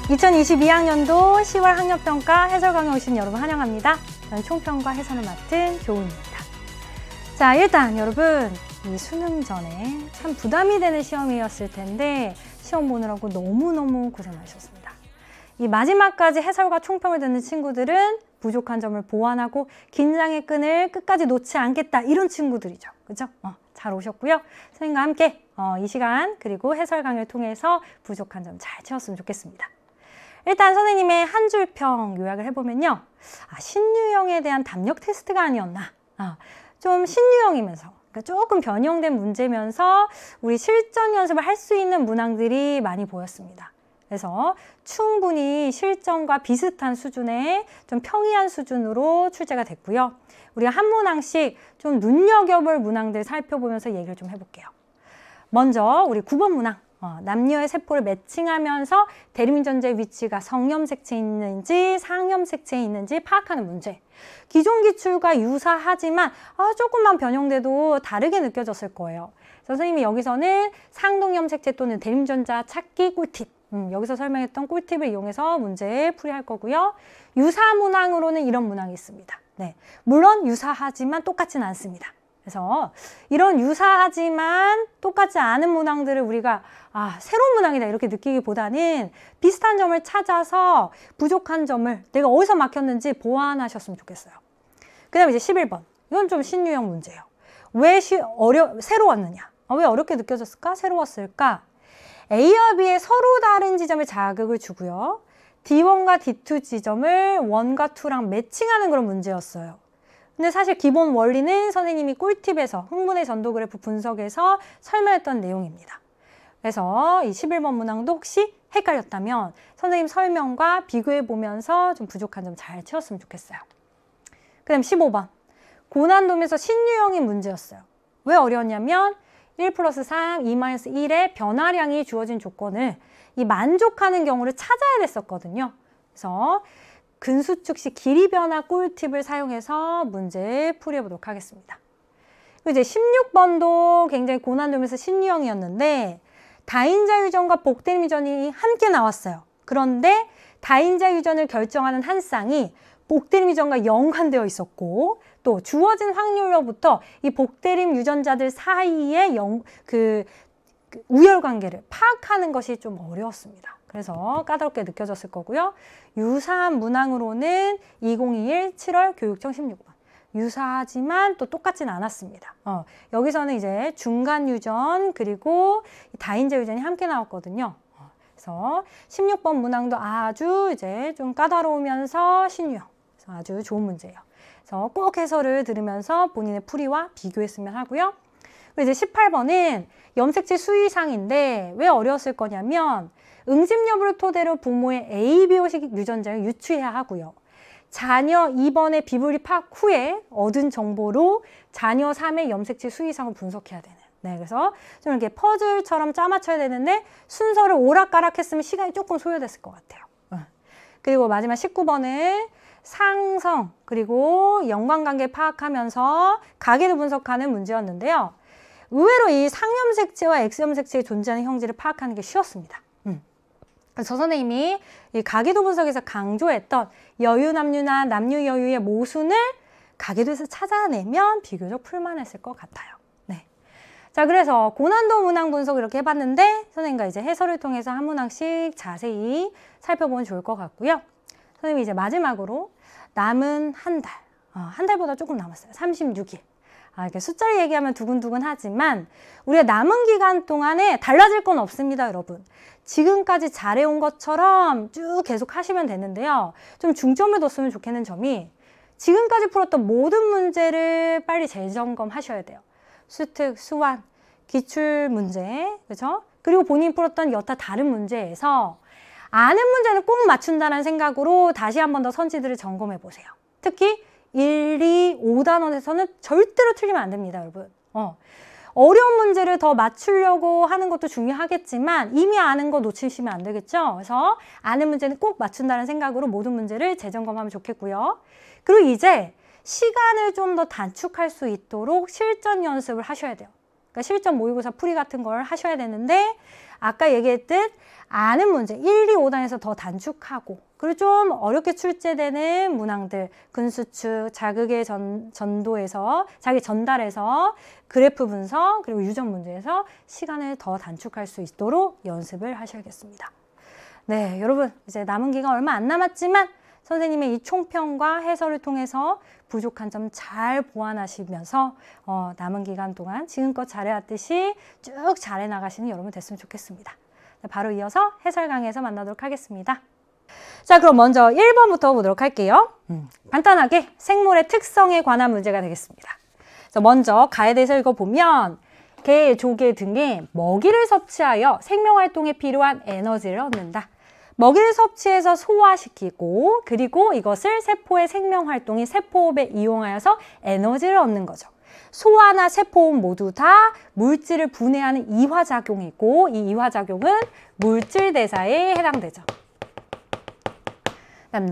2022학년도 10월 학력평가 해설 강의 오신 여러분 환영합니다. 저는 총평과 해설을 맡은 조은입니다. 자, 일단 여러분 이 수능 전에 참 부담이 되는 시험이었을 텐데 시험 보느라고 너무너무 고생 많으셨습니다. 이 마지막까지 해설과 총평을 듣는 친구들은 부족한 점을 보완하고 긴장의 끈을 끝까지 놓지 않겠다, 이런 친구들이죠. 그죠? 잘 오셨고요. 선생님과 함께 이 시간 그리고 해설 강의를 통해서 부족한 점 잘 채웠으면 좋겠습니다. 일단 선생님의 한 줄 평 요약을 해보면요. 신유형에 대한 담력 테스트가 아니었나. 좀 신유형이면서 그러니까 조금 변형된 문제면서 우리 실전 연습을 할 수 있는 문항들이 많이 보였습니다. 그래서 충분히 실전과 비슷한 수준의 좀 평이한 수준으로 출제가 됐고요. 우리가 한 문항씩 좀 눈여겨볼 문항들 살펴보면서 얘기를 좀 해볼게요. 먼저 우리 9번 문항. 남녀의 세포를 매칭하면서 대리민전제의 위치가 성염색체에 있는지 상염색체에 있는지 파악하는 문제. 기존 기출과 유사하지만 조금만 변형돼도 다르게 느껴졌을 거예요. 선생님이 여기서는 상동염색체 또는 대리민전자 찾기 꿀팁, 여기서 설명했던 꿀팁을 이용해서 문제 풀이할 거고요. 유사 문항으로는 이런 문항이 있습니다. 네, 물론 유사하지만 똑같지는 않습니다. 그래서 이런 유사하지만 똑같지 않은 문항들을 우리가 새로운 문항이다 이렇게 느끼기보다는 비슷한 점을 찾아서 부족한 점을 내가 어디서 막혔는지 보완하셨으면 좋겠어요. 그 다음에 이제 11번. 이건 좀 신유형 문제예요. 왜 새로웠느냐? 왜 어렵게 느껴졌을까? 새로웠을까? A와 B의 서로 다른 지점에 자극을 주고요. D1과 D2 지점을 1과 2랑 매칭하는 그런 문제였어요. 근데 사실 기본 원리는 선생님이 꿀팁에서 흥분의 전도 그래프 분석에서 설명했던 내용입니다. 그래서 이 11번 문항도 혹시 헷갈렸다면 선생님 설명과 비교해보면서 좀 부족한 점 잘 채웠으면 좋겠어요. 그 다음 15번. 고난도면서 신유형인 문제였어요. 왜 어려웠냐면 1 플러스 3, 2 마이너스 1의 변화량이 주어진 조건을 이 만족하는 경우를 찾아야 됐었거든요. 그래서 근수축식 길이 변화 꿀팁을 사용해서 문제 풀이해보도록 하겠습니다. 그리고 이제 16번도 굉장히 고난도면서 신유형이었는데 다인자 유전과 복대림 유전이 함께 나왔어요. 그런데 다인자 유전을 결정하는 한 쌍이 복대림 유전과 연관되어 있었고 또 주어진 확률로부터 이 복대림 유전자들 사이의 우열관계를 파악하는 것이 좀 어려웠습니다. 그래서 까다롭게 느껴졌을 거고요. 유사한 문항으로는 2021 7월 교육청 16번. 유사하지만 또 똑같진 않았습니다. 여기서는 이제 중간 유전 그리고 다인자 유전이 함께 나왔거든요. 그래서 16번 문항도 아주 이제 좀 까다로우면서 신유형. 그래서 아주 좋은 문제예요. 그래서 꼭 해설을 들으면서 본인의 풀이와 비교했으면 하고요. 그리고 이제 18번은 염색체 수의상인데 왜 어려웠을 거냐면 응집 여부를 토대로 부모의 ABO식 유전자를 유추해야 하고요. 자녀 2번의 비브리 파악 후에 얻은 정보로 자녀 3의 염색체 수의상을 분석해야 되는. 네, 그래서 좀 이렇게 퍼즐처럼 짜맞춰야 되는데 순서를 오락가락했으면 시간이 조금 소요됐을 것 같아요. 그리고 마지막 19번은 상성 그리고 연관관계 파악하면서 가계를 분석하는 문제였는데요. 의외로 이 상염색체와 X염색체에 존재하는 형질을 파악하는 게 쉬웠습니다. 그래서 선생님이 이 가계도 분석에서 강조했던 여유남유나 남유여유의 모순을 가계도에서 찾아내면 비교적 풀만했을 것 같아요. 네. 자, 그래서 고난도 문항 분석 이렇게 해봤는데 선생님과 이제 해설을 통해서 한 문항씩 자세히 살펴보면 좋을 것 같고요. 선생님이 이제 마지막으로 남은 한 달, 한 달보다 조금 남았어요. 36일. 이렇게 숫자를 얘기하면 두근두근 하지만 우리가 남은 기간 동안에 달라질 건 없습니다, 여러분. 지금까지 잘해온 것처럼 쭉 계속 하시면 되는데요. 좀 중점을 뒀으면 좋겠는 점이 지금까지 풀었던 모든 문제를 빨리 재점검하셔야 돼요. 수특, 수완, 기출 문제, 그렇죠? 그리고 본인이 풀었던 여타 다른 문제에서 아는 문제는 꼭 맞춘다는 생각으로 다시 한 번 더 선지들을 점검해 보세요. 특히 1, 2, 5단원에서는 절대로 틀리면 안 됩니다, 여러분. 어려운 문제를 더 맞추려고 하는 것도 중요하겠지만 이미 아는 거 놓치시면 안 되겠죠? 그래서 아는 문제는 꼭 맞춘다는 생각으로 모든 문제를 재점검하면 좋겠고요. 그리고 이제 시간을 좀 더 단축할 수 있도록 실전 연습을 하셔야 돼요. 그러니까 실전 모의고사 풀이 같은 걸 하셔야 되는데 아까 얘기했듯 아는 문제 1, 2, 5단에서 더 단축하고 그리고 좀 어렵게 출제되는 문항들 근수축, 자극의 전도에서 자기 전달에서 그래프 분석 그리고 유전 문제에서 시간을 더 단축할 수 있도록 연습을 하셔야겠습니다. 네, 여러분 이제 남은 기간 얼마 안 남았지만 선생님의 이 총평과 해설을 통해서 부족한 점 잘 보완하시면서 남은 기간 동안 지금껏 잘해왔듯이 쭉 잘해 나가시는 여러분 됐으면 좋겠습니다. 바로 이어서 해설 강의에서 만나도록 하겠습니다. 자, 그럼 먼저 1번부터 보도록 할게요. 간단하게 생물의 특성에 관한 문제가 되겠습니다. 그래서 먼저 가에 대해서 읽어보면 개, 조개 등의 먹이를 섭취하여 생명활동에 필요한 에너지를 얻는다. 먹이를 섭취해서 소화시키고 그리고 이것을 세포의 생명활동인 세포호흡에 이용하여서 에너지를 얻는 거죠. 소화나 세포호흡 모두 다 물질을 분해하는 이화작용이고 이 이화작용은 물질 대사에 해당되죠. 그다음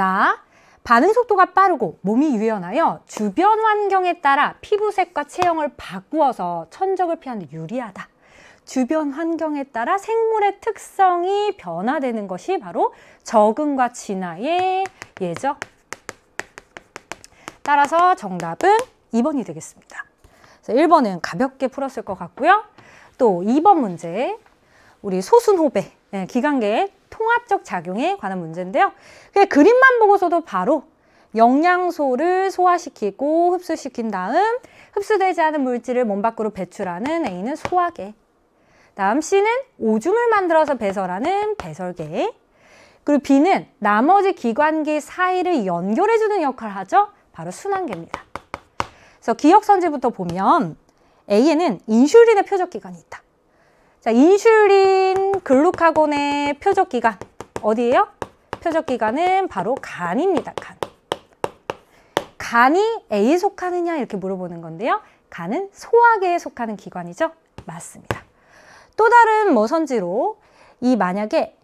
반응 속도가 빠르고 몸이 유연하여 주변 환경에 따라 피부색과 체형을 바꾸어서 천적을 피하는 데 유리하다. 주변 환경에 따라 생물의 특성이 변화되는 것이 바로 적응과 진화의 예죠. 따라서 정답은 2번이 되겠습니다. 그래서 1번은 가볍게 풀었을 것 같고요. 또 2번 문제, 우리 소순호배, 기관계의 통합적 작용에 관한 문제인데요. 그냥 그림만 보고서도 바로 영양소를 소화시키고 흡수시킨 다음 흡수되지 않은 물질을 몸 밖으로 배출하는 A는 소화계, 다음 C는 오줌을 만들어서 배설하는 배설계, 그리고 B는 나머지 기관계 사이를 연결해주는 역할을 하죠. 바로 순환계입니다. 그래서 기억선지부터 보면 A에는 인슐린의 표적기관이 있다. 자, 인슐린 글루카곤의 표적기관 어디예요? 표적기관은 바로 간입니다. 간. 간이 A에 속하느냐 이렇게 물어보는 건데요. 간은 소화계에 속하는 기관이죠. 맞습니다. 또 다른 선지로 만약에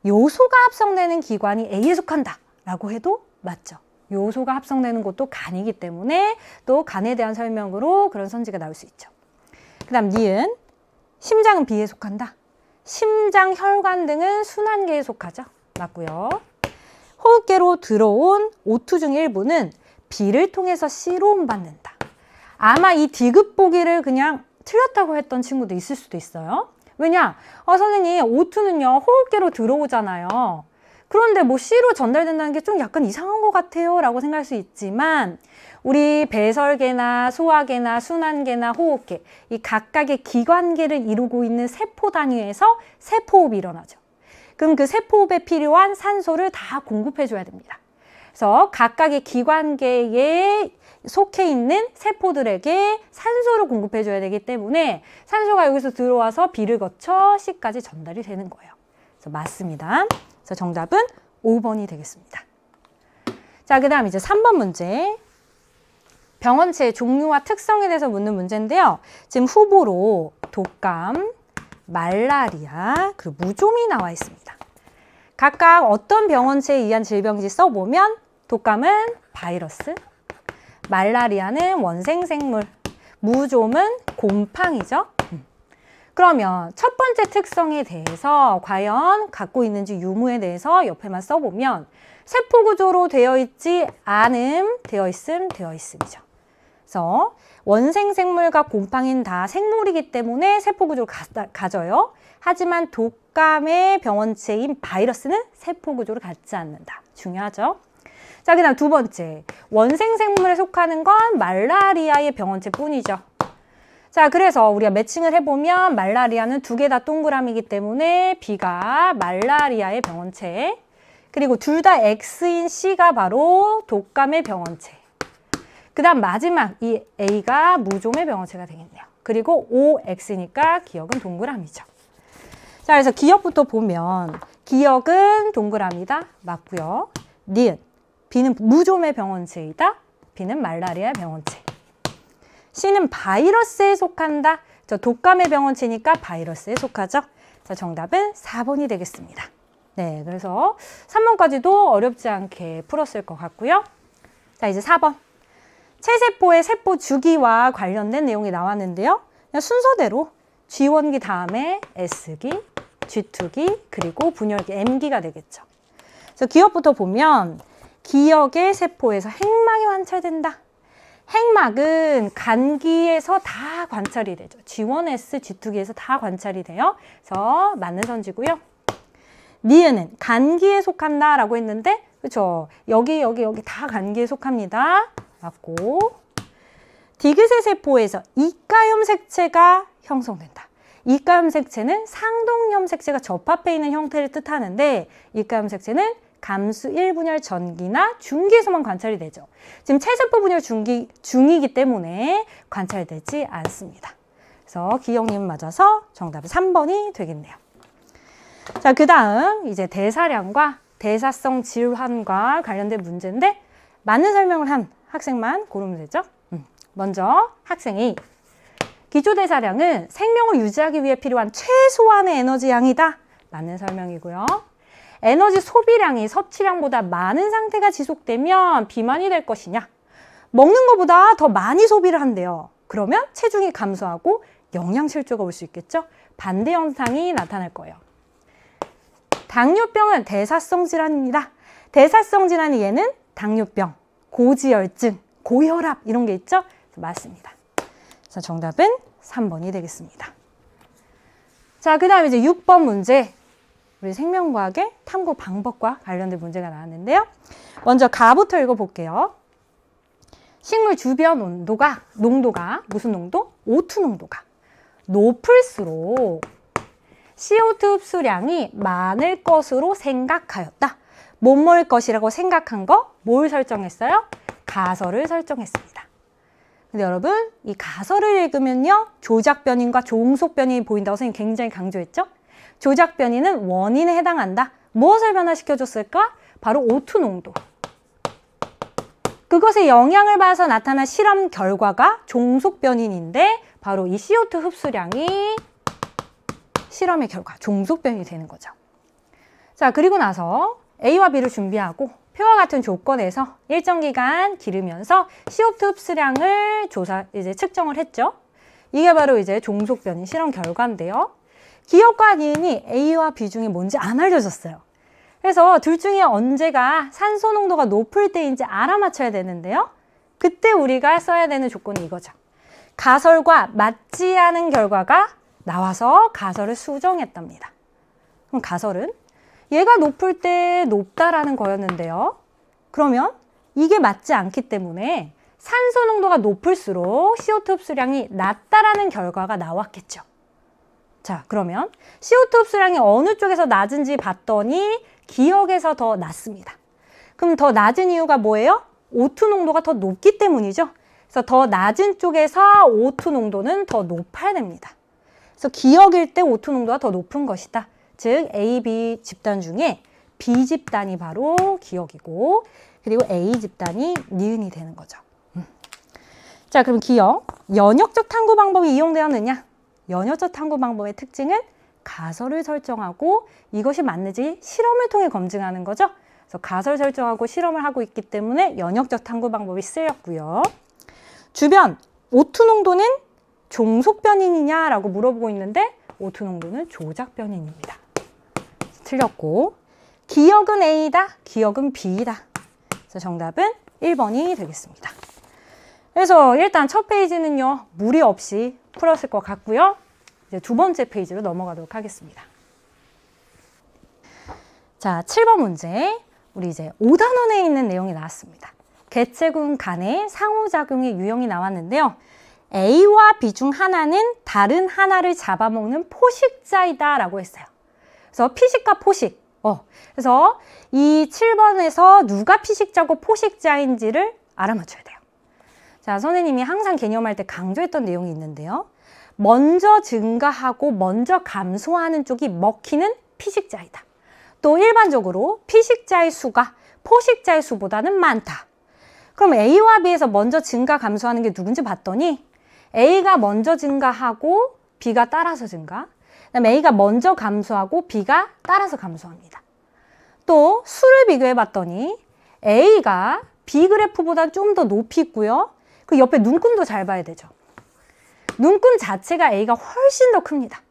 요소가 합성되는 기관이 A에 속한다 라고 해도 맞죠. 요소가 합성되는 곳도 간이기 때문에 또 간에 대한 설명으로 그런 선지가 나올 수 있죠. 그 다음 니은 심장은 B에 속한다. 심장, 혈관 등은 순환계에 속하죠. 맞고요. 호흡계로 들어온 O2 중 일부는 B를 통해서 C로 옮받는다. 아마 이 디귿 보기를 그냥 틀렸다고 했던 친구도 있을 수도 있어요. 왜냐? 선생님 O2는요 호흡계로 들어오잖아요. 그런데 C로 전달된다는 게 좀 약간 이상한 것 같아요 라고 생각할 수 있지만 우리 배설계나 소화계나 순환계나 호흡계 이 각각의 기관계를 이루고 있는 세포 단위에서 세포호흡이 일어나죠. 그럼 그 세포호흡에 필요한 산소를 다 공급해 줘야 됩니다. 그래서 각각의 기관계에 속해 있는 세포들에게 산소를 공급해 줘야 되기 때문에 산소가 여기서 들어와서 B를 거쳐 C까지 전달이 되는 거예요. 그래서 맞습니다. 그래서 정답은 5번이 되겠습니다. 자, 그 다음 이제 3번 문제. 병원체의 종류와 특성에 대해서 묻는 문제인데요. 지금 후보로 독감, 말라리아, 그리고 무좀이 나와 있습니다. 각각 어떤 병원체에 의한 질병인지 써보면 독감은 바이러스, 말라리아는 원생생물, 무좀은 곰팡이죠. 그러면 첫 번째 특성에 대해서 과연 갖고 있는지 유무에 대해서 옆에만 써보면 세포 구조로 되어 있지 않음, 되어 있음, 되어 있음이죠. 그래서 원생생물과 곰팡이는 다 생물이기 때문에 세포 구조를 가져요. 하지만 독감의 병원체인 바이러스는 세포 구조를 갖지 않는다. 중요하죠. 자, 그 다음 두 번째. 원생생물에 속하는 건 말라리아의 병원체 뿐이죠. 자, 그래서 우리가 매칭을 해보면 말라리아는 두 개 다 동그라미이기 때문에 B가 말라리아의 병원체, 그리고 둘 다 X인 C가 바로 독감의 병원체, 그 다음 마지막 이 A가 무좀의 병원체가 되겠네요. 그리고 OX니까 기억은 동그라미죠. 자, 그래서 기억부터 보면 기억은 동그라미다. 맞고요. 니은 B는 무좀의 병원체이다. B는 말라리아의 병원체. C는 바이러스에 속한다. 저 독감의 병원체니까 바이러스에 속하죠. 자, 정답은 4번이 되겠습니다. 네, 그래서 3번까지도 어렵지 않게 풀었을 것 같고요. 자, 이제 4번. 체세포의 세포 주기와 관련된 내용이 나왔는데요. 그냥 순서대로 G1기 다음에 S기, G2기, 그리고 분열기 M기가 되겠죠. 그래서 기억부터 보면 기억의 세포에서 핵막이 관찰된다. 핵막은 간기에서 다 관찰이 되죠. G1S, G2기에서 다 관찰이 돼요. 그래서 맞는 선지고요. 니은은 간기에 속한다라고 했는데 그렇죠. 여기 다 간기에 속합니다. 맞고. 디귿의 세포에서 이가염 색체가 형성된다. 이가염 색체는 상동염 색체가 접합해 있는 형태를 뜻하는데 이가염 색체는 감수 1분열 전기나 중기에서만 관찰이 되죠. 지금 체세포 분열 중이기 때문에 관찰되지 않습니다. 그래서 기억님 맞아서 정답은 3번이 되겠네요. 자, 그 다음 이제 대사량과 대사성 질환과 관련된 문제인데 맞는 설명을 한 학생만 고르면 되죠. 먼저 학생 A. 기초대사량은 생명을 유지하기 위해 필요한 최소한의 에너지 양이다. 맞는 설명이고요. 에너지 소비량이 섭취량보다 많은 상태가 지속되면 비만이 될 것이냐? 먹는 것보다 더 많이 소비를 한대요. 그러면 체중이 감소하고 영양실조가 올 수 있겠죠? 반대 현상이 나타날 거예요. 당뇨병은 대사성 질환입니다. 대사성 질환이 얘는 당뇨병, 고지혈증, 고혈압 이런 게 있죠? 맞습니다. 자, 정답은 3번이 되겠습니다. 자, 그 다음에 이제 6번 문제. 우리 생명과학의 탐구 방법과 관련된 문제가 나왔는데요. 먼저 가부터 읽어볼게요. 식물 주변 농도가 무슨 농도? O2 농도가 높을수록 CO2 흡수량이 많을 것으로 생각하였다. 못 먹을 것이라고 생각한 거 뭘 설정했어요? 가설을 설정했습니다. 근데 여러분 이 가설을 읽으면요. 조작변인과 종속변인이 보인다고 선생님이 굉장히 강조했죠? 조작변이는 원인에 해당한다. 무엇을 변화시켜줬을까? 바로 O2 농도. 그것에 영향을 받아서 나타난 실험 결과가 종속변인인데 바로 이 CO2 흡수량이 실험의 결과, 종속변인이 되는 거죠. 자, 그리고 나서 A와 B를 준비하고 표와 같은 조건에서 일정 기간 기르면서 CO2 흡수량을 측정을 했죠. 이게 바로 이제 종속변인 실험 결과인데요. 기억과 니은이 A와 B 중에 뭔지 안 알려졌어요. 그래서 둘 중에 언제가 산소 농도가 높을 때인지 알아맞혀야 되는데요. 그때 우리가 써야 되는 조건이 이거죠. 가설과 맞지 않은 결과가 나와서 가설을 수정했답니다. 그럼 가설은 얘가 높을 때 높다라는 거였는데요. 그러면 이게 맞지 않기 때문에 산소 농도가 높을수록 CO2 흡수량이 낮다라는 결과가 나왔겠죠. 자, 그러면 CO2 흡수량이 어느 쪽에서 낮은지 봤더니 기억에서 더 낮습니다. 그럼 더 낮은 이유가 뭐예요? O2 농도가 더 높기 때문이죠. 그래서 더 낮은 쪽에서 O2 농도는 더 높아야 됩니다. 그래서 기억일 때 O2 농도가 더 높은 것이다. 즉 A, B 집단 중에 B 집단이 바로 기억이고 그리고 A 집단이 니은이 되는 거죠. 자, 그럼 기억, 연역적 탐구 방법이 이용되었느냐? 연역적 탐구 방법의 특징은 가설을 설정하고 이것이 맞는지 실험을 통해 검증하는 거죠. 그래서 가설 설정하고 실험을 하고 있기 때문에 연역적 탐구 방법이 쓰였고요. 주변, O2 농도는 종속변인이냐라고 물어보고 있는데 O2 농도는 조작변인입니다. 틀렸고 기억은 A다, 기억은 B다. 그래서 정답은 1번이 되겠습니다. 그래서 일단 첫 페이지는요. 무리 없이 풀었을 것 같고요. 이제 두 번째 페이지로 넘어가도록 하겠습니다. 자, 7번 문제. 우리 이제 5단원에 있는 내용이 나왔습니다. 개체군 간의 상호작용의 유형이 나왔는데요. A와 B 중 하나는 다른 하나를 잡아먹는 포식자이다 라고 했어요. 그래서 피식과 포식. 그래서 이 7번에서 누가 피식자고 포식자인지를 알아맞혀야 돼요. 자, 선생님이 항상 개념할 때 강조했던 내용이 있는데요. 먼저 증가하고 먼저 감소하는 쪽이 먹히는 피식자이다. 또 일반적으로 피식자의 수가 포식자의 수보다는 많다. 그럼 A와 B에서 먼저 증가 감소하는 게 누군지 봤더니 A가 먼저 증가하고 B가 따라서 증가. 그다음에 A가 먼저 감소하고 B가 따라서 감소합니다. 또 수를 비교해 봤더니 A가 B 그래프보다 좀 더 높이 있고요. 그 옆에 눈금도 잘 봐야 되죠. 눈금 자체가 A가 훨씬 더 큽니다.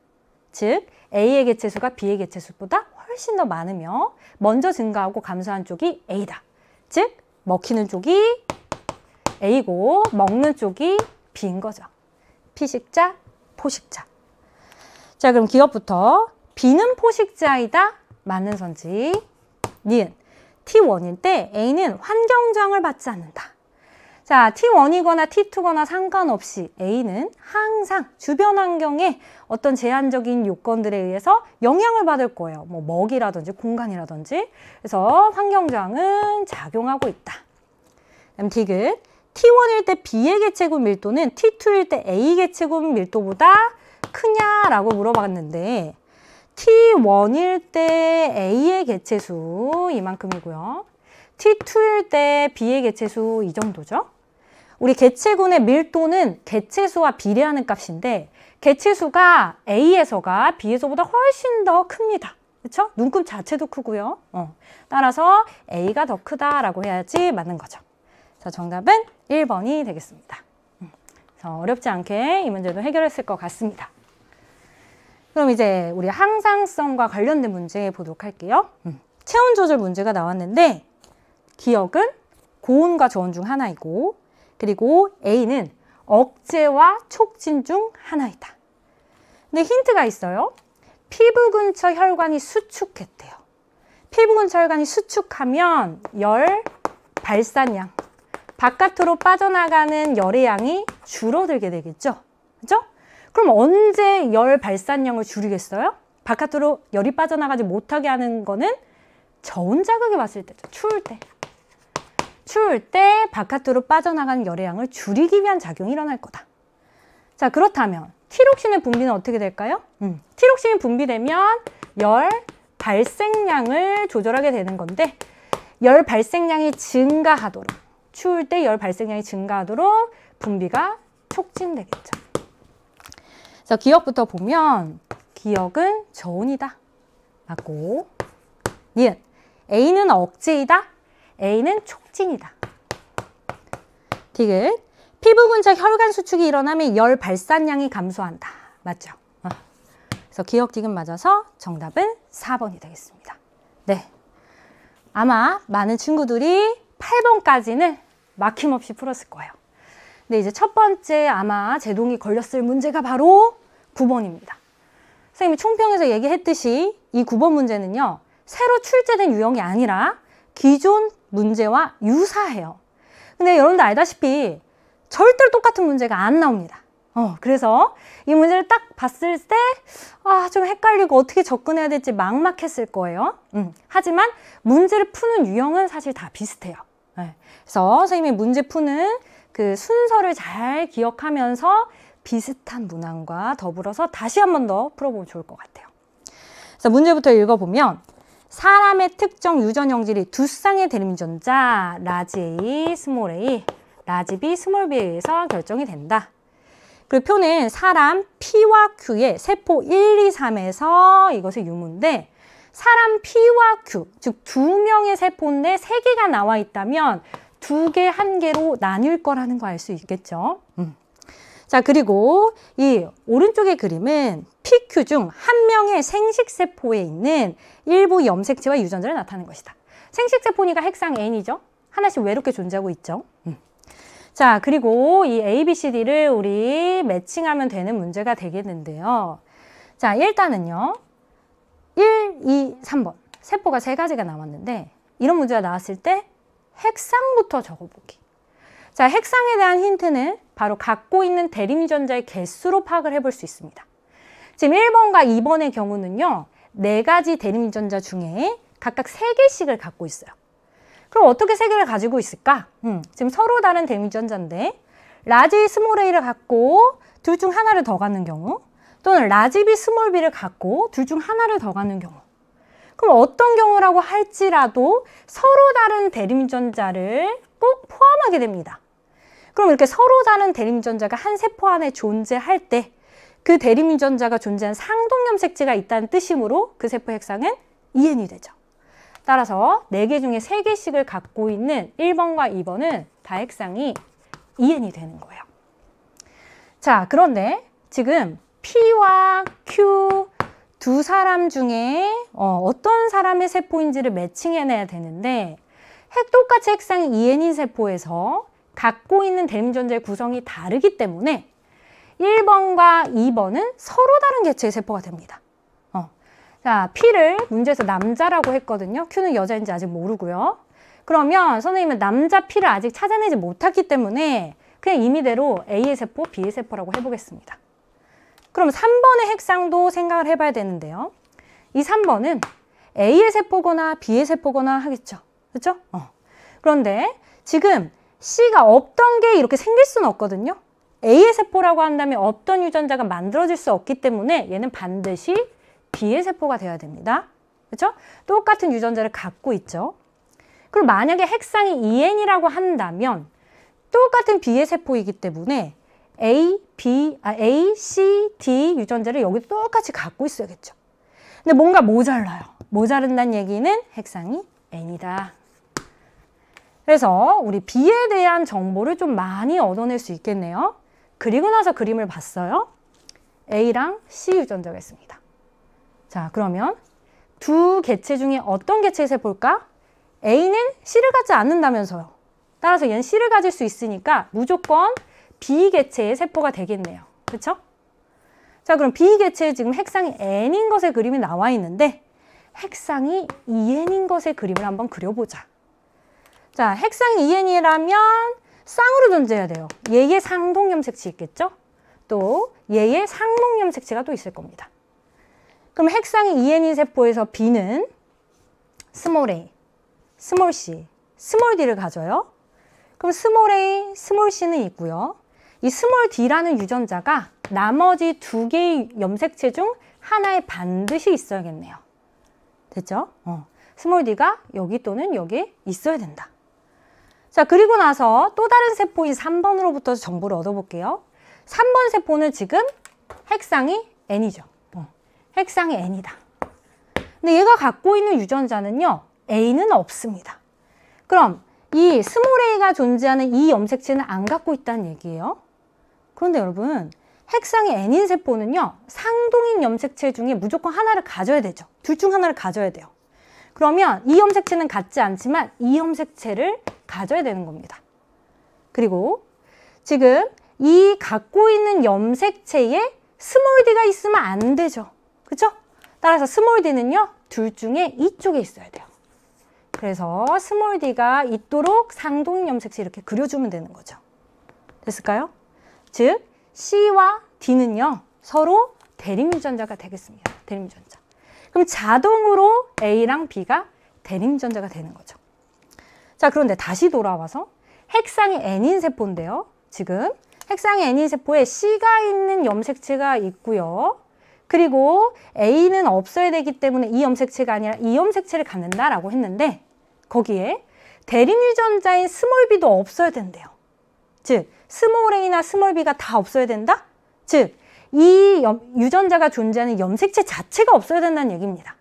즉 A의 개체수가 B의 개체수보다 훨씬 더 많으며 먼저 증가하고 감소한 쪽이 A다. 즉 먹히는 쪽이 A고 먹는 쪽이 B인 거죠. 피식자, 포식자. 자, 그럼 기억부터 B는 포식자이다. 맞는 선지. 니은 T1일 때 A는 환경저항을 받지 않는다. 자, T1이거나 T2거나 상관없이 A는 항상 주변 환경에 어떤 제한적인 요건들에 의해서 영향을 받을 거예요. 뭐 먹이라든지 공간이라든지. 그래서 환경저항은 작용하고 있다. 그다음 디귿 T1일 때 B의 개체군 밀도는 T2일 때 A 개체군 밀도보다 크냐라고 물어봤는데 T1일 때 A의 개체수 이만큼이고요. T2일 때 B의 개체수 이 정도죠. 우리 개체군의 밀도는 개체수와 비례하는 값인데 개체수가 A에서가 B에서보다 훨씬 더 큽니다. 그렇죠? 눈금 자체도 크고요. 따라서 A가 더 크다라고 해야지 맞는 거죠. 자, 정답은 1번이 되겠습니다. 어렵지 않게 이 문제도 해결했을 것 같습니다. 그럼 이제 우리 항상성과 관련된 문제 보도록 할게요. 체온 조절 문제가 나왔는데 기억은 고온과 저온 중 하나이고 그리고 A는 억제와 촉진 중 하나이다. 근데 힌트가 있어요. 피부 근처 혈관이 수축했대요. 피부 근처 혈관이 수축하면 열 발산량, 바깥으로 빠져나가는 열의 양이 줄어들게 되겠죠. 그죠? 그럼 언제 열 발산량을 줄이겠어요? 바깥으로 열이 빠져나가지 못하게 하는 거는 저온 자극이 왔을 때죠. 추울 때. 추울 때 바깥으로 빠져나가는 열의 양을 줄이기 위한 작용이 일어날 거다. 자, 그렇다면 티록신의 분비는 어떻게 될까요? 티록신이 분비되면 열 발생량을 조절하게 되는 건데 열 발생량이 증가하도록 추울 때 열 발생량이 증가하도록 분비가 촉진되겠죠. 그래서 기억부터 보면 기억은 저온이다. 맞고 니은 A는 억제이다. A는 촉진이다. 디귿 피부 근처 혈관 수축이 일어나면 열 발산량이 감소한다. 맞죠? 그래서 기억 디귿 맞아서 정답은 4번이 되겠습니다. 네, 아마 많은 친구들이 8번까지는 막힘없이 풀었을 거예요. 근데 이제 첫 번째 아마 제동이 걸렸을 문제가 바로 9번입니다. 선생님이 총평에서 얘기했듯이 이 9번 문제는요. 새로 출제된 유형이 아니라 기존 문제와 유사해요. 근데 여러분들 알다시피 절대로 똑같은 문제가 안 나옵니다. 그래서 이 문제를 딱 봤을 때 좀 헷갈리고 어떻게 접근해야 될지 막막했을 거예요. 하지만 문제를 푸는 유형은 사실 다 비슷해요. 네. 그래서 선생님이 문제 푸는 그 순서를 잘 기억하면서 비슷한 문항과 더불어서 다시 한 번 더 풀어보면 좋을 것 같아요. 그래서 문제부터 읽어보면 사람의 특정 유전 형질이 두 쌍의 대립전자 라지 A, 스몰 a, 라지 B, 스몰 b에 의해서 결정이 된다. 그리고 표는 사람 P와 Q의 세포 1, 2, 3에서 이것의 유무인데 사람 P와 Q, 즉 두 명의 세포인데 3개가 나와 있다면 2개, 1개로 나뉠 거라는 거 알 수 있겠죠. 자, 그리고 이 오른쪽의 그림은 PQ 중 한 명의 생식세포에 있는 일부 염색체와 유전자를 나타내는 것이다. 생식세포니까 핵상 N이죠. 하나씩 외롭게 존재하고 있죠. 자, 그리고 이 A, B, C, D를 우리 매칭하면 되는 문제가 되겠는데요. 자, 일단은요. 1, 2, 3번. 세포가 3가지가 나왔는데 이런 문제가 나왔을 때 핵상부터 적어보기. 자, 핵상에 대한 힌트는 바로 갖고 있는 대립유전자의 개수로 파악을 해볼 수 있습니다. 지금 1번과 2번의 경우는요. 4가지 대립유전자 중에 각각 3개씩을 갖고 있어요. 그럼 어떻게 3개를 가지고 있을까? 지금 서로 다른 대립유전자인데 라지 스몰 a를 갖고 둘 중 하나를 더 갖는 경우 또는 라지 b 스몰 b를 갖고 둘 중 하나를 더 갖는 경우 그럼 어떤 경우라고 할지라도 서로 다른 대립유전자를 꼭 포함하게 됩니다. 그럼 이렇게 서로 다른 대립유전자가 한 세포 안에 존재할 때 그 대립유전자가 존재한 상동염색체가 있다는 뜻이므로 그 세포 핵상은 EN이 되죠. 따라서 4개 중에 3개씩을 갖고 있는 1번과 2번은 다 핵상이 EN이 되는 거예요. 자, 그런데 지금 P와 Q 두 사람 중에 어떤 사람의 세포인지를 매칭해내야 되는데 똑같이 핵상이 EN인 세포에서 갖고 있는 대림유전자의 구성이 다르기 때문에 1번과 2번은 서로 다른 개체의 세포가 됩니다. 자, P를 문제에서 남자라고 했거든요. Q는 여자인지 아직 모르고요. 그러면 선생님은 남자 P를 아직 찾아내지 못했기 때문에 그냥 임의대로 A의 세포, B의 세포라고 해보겠습니다. 그럼 3번의 핵상도 생각을 해봐야 되는데요. 이 3번은 A의 세포거나 B의 세포거나 하겠죠. 그렇죠? 그런데 지금 C가 없던 게 이렇게 생길 수는 없거든요. A의 세포라고 한다면 없던 유전자가 만들어질 수 없기 때문에 얘는 반드시 B의 세포가 되어야 됩니다. 그렇죠? 똑같은 유전자를 갖고 있죠. 그럼 만약에 핵상이 EN이라고 한다면 똑같은 B의 세포이기 때문에 A, C, D 유전자를 여기 똑같이 갖고 있어야겠죠. 근데 뭔가 모자라요. 모자른다는 얘기는 핵상이 N이다. 그래서 우리 B에 대한 정보를 좀 많이 얻어낼 수 있겠네요. 그리고 나서 그림을 봤어요. A랑 C 유전자가 있습니다. 자, 그러면 두 개체 중에 어떤 개체의 세포일까? A는 C를 갖지 않는다면서요. 따라서 얘는 C를 가질 수 있으니까 무조건 B 개체의 세포가 되겠네요. 그렇죠? 자, 그럼 B 개체에 지금 핵상이 N인 것의 그림이 나와 있는데 핵상이 EN인 것의 그림을 한번 그려보자. 자, 핵상이 EN이라면 쌍으로 존재해야 돼요. 얘의 상동염색체 있겠죠? 또 얘의 상목염색체가 또 있을 겁니다. 그럼 핵상이 EN인 세포에서 B는 스몰 a, 스몰 c, 스몰 d를 가져요. 그럼 스몰 a, 스몰 c는 있고요. 이 스몰 d라는 유전자가 나머지 두 개의 염색체 중 하나에 반드시 있어야겠네요. 됐죠? 스몰 d가 여기 또는 여기에 있어야 된다. 자, 그리고 나서 또 다른 세포인 3번으로부터 정보를 얻어볼게요. 3번 세포는 지금 핵상이 N이죠. 핵상이 N이다. 근데 얘가 갖고 있는 유전자는요, A는 없습니다. 그럼 이 스몰 a가 존재하는 이 염색체는 안 갖고 있다는 얘기예요. 그런데 여러분, 핵상이 N인 세포는요, 상동인 염색체 중에 무조건 하나를 가져야 되죠. 둘 중 하나를 가져야 돼요. 그러면 이 염색체는 갖지 않지만 이 염색체를 가져야 되는 겁니다. 그리고 지금 이 갖고 있는 염색체에 스몰 d가 있으면 안 되죠. 그렇죠? 따라서 스몰 d는요, 둘 중에 이쪽에 있어야 돼요. 그래서 스몰 d가 있도록 상동인 염색체 이렇게 그려주면 되는 거죠. 됐을까요? 즉, C와 D는요, 서로 대립유전자가 되겠습니다. 대립유전자. 그럼 자동으로 A랑 B가 대립유전자가 되는 거죠. 자, 그런데 다시 돌아와서 핵상이 N인 세포인데요. 지금 핵상이 N인 세포에 C가 있는 염색체가 있고요. 그리고 A는 없어야 되기 때문에 이 염색체가 아니라 이 염색체를 갖는다라고 했는데 거기에 대립유전자인 스몰 b도 없어야 된대요. 즉, 스몰 a나 스몰 b가 다 없어야 된다? 즉, 이 유전자가 존재하는 염색체 자체가 없어야 된다는 얘기입니다.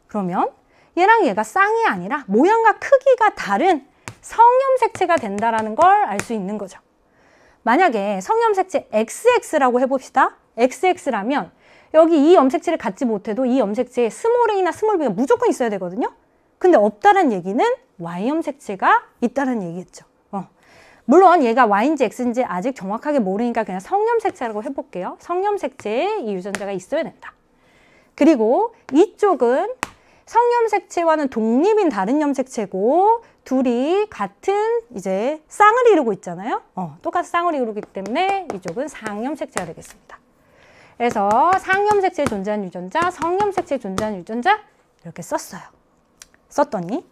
그러면 얘랑 얘가 쌍이 아니라 모양과 크기가 다른 성염색체가 된다는 걸 알 수 있는 거죠. 만약에 성염색체 XX라고 해봅시다. XX라면 여기 이 염색체를 갖지 못해도 이 염색체에 스몰 a나 스몰 b가 무조건 있어야 되거든요. 근데 없다는 얘기는 Y염색체가 있다는 얘기겠죠. 물론 얘가 Y인지 X인지 아직 정확하게 모르니까 그냥 성염색체라고 해볼게요. 성염색체에 이 유전자가 있어야 된다. 그리고 이쪽은 성염색체와는 독립인 다른 염색체고 둘이 같은 이제 쌍을 이루고 있잖아요. 똑같은 쌍을 이루기 때문에 이쪽은 상염색체가 되겠습니다. 그래서 상염색체에 존재하는 유전자, 성염색체에 존재하는 유전자 이렇게 썼어요. 썼더니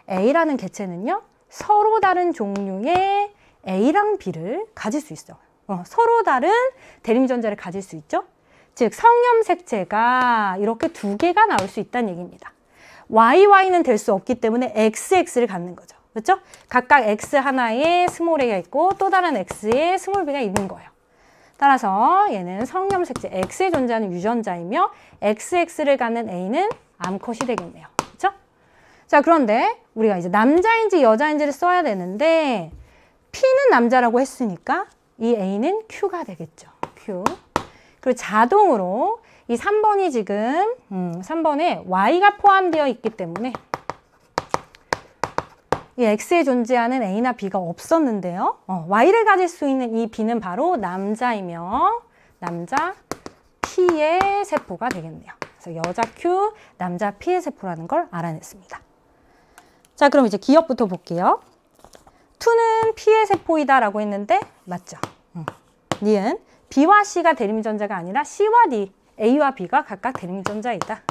A라는 개체는요, 서로 다른 종류의 A랑 B를 가질 수 있어요. 서로 다른 대립유전자를 가질 수 있죠. 즉, 성염색체가 이렇게 두 개가 나올 수 있다는 얘기입니다. YY는 될 수 없기 때문에 XX를 갖는 거죠. 그렇죠? 각각 X 하나에 스몰 a가 있고 또 다른 X에 스몰 b가 있는 거예요. 따라서 얘는 성염색체 X에 존재하는 유전자이며 XX를 갖는 A는 암컷이 되겠네요. 그렇죠? 자, 그런데 우리가 이제 남자인지 여자인지를 써야 되는데 P는 남자라고 했으니까 이 A는 Q가 되겠죠. Q. 그리고 자동으로 이 3번이 지금 3번에 Y가 포함되어 있기 때문에 이 X에 존재하는 A나 B가 없었는데요. Y를 가질 수 있는 이 B는 바로 남자이며 남자 P의 세포가 되겠네요. 그래서 여자 Q, 남자 P의 세포라는 걸 알아냈습니다. 자, 그럼 이제 기억부터 볼게요. 2는 P의 세포이다 라고 했는데 맞죠? 니은 B와 C가 대립전자가 아니라 C와 D, A와 B가 각각 대립전자이다.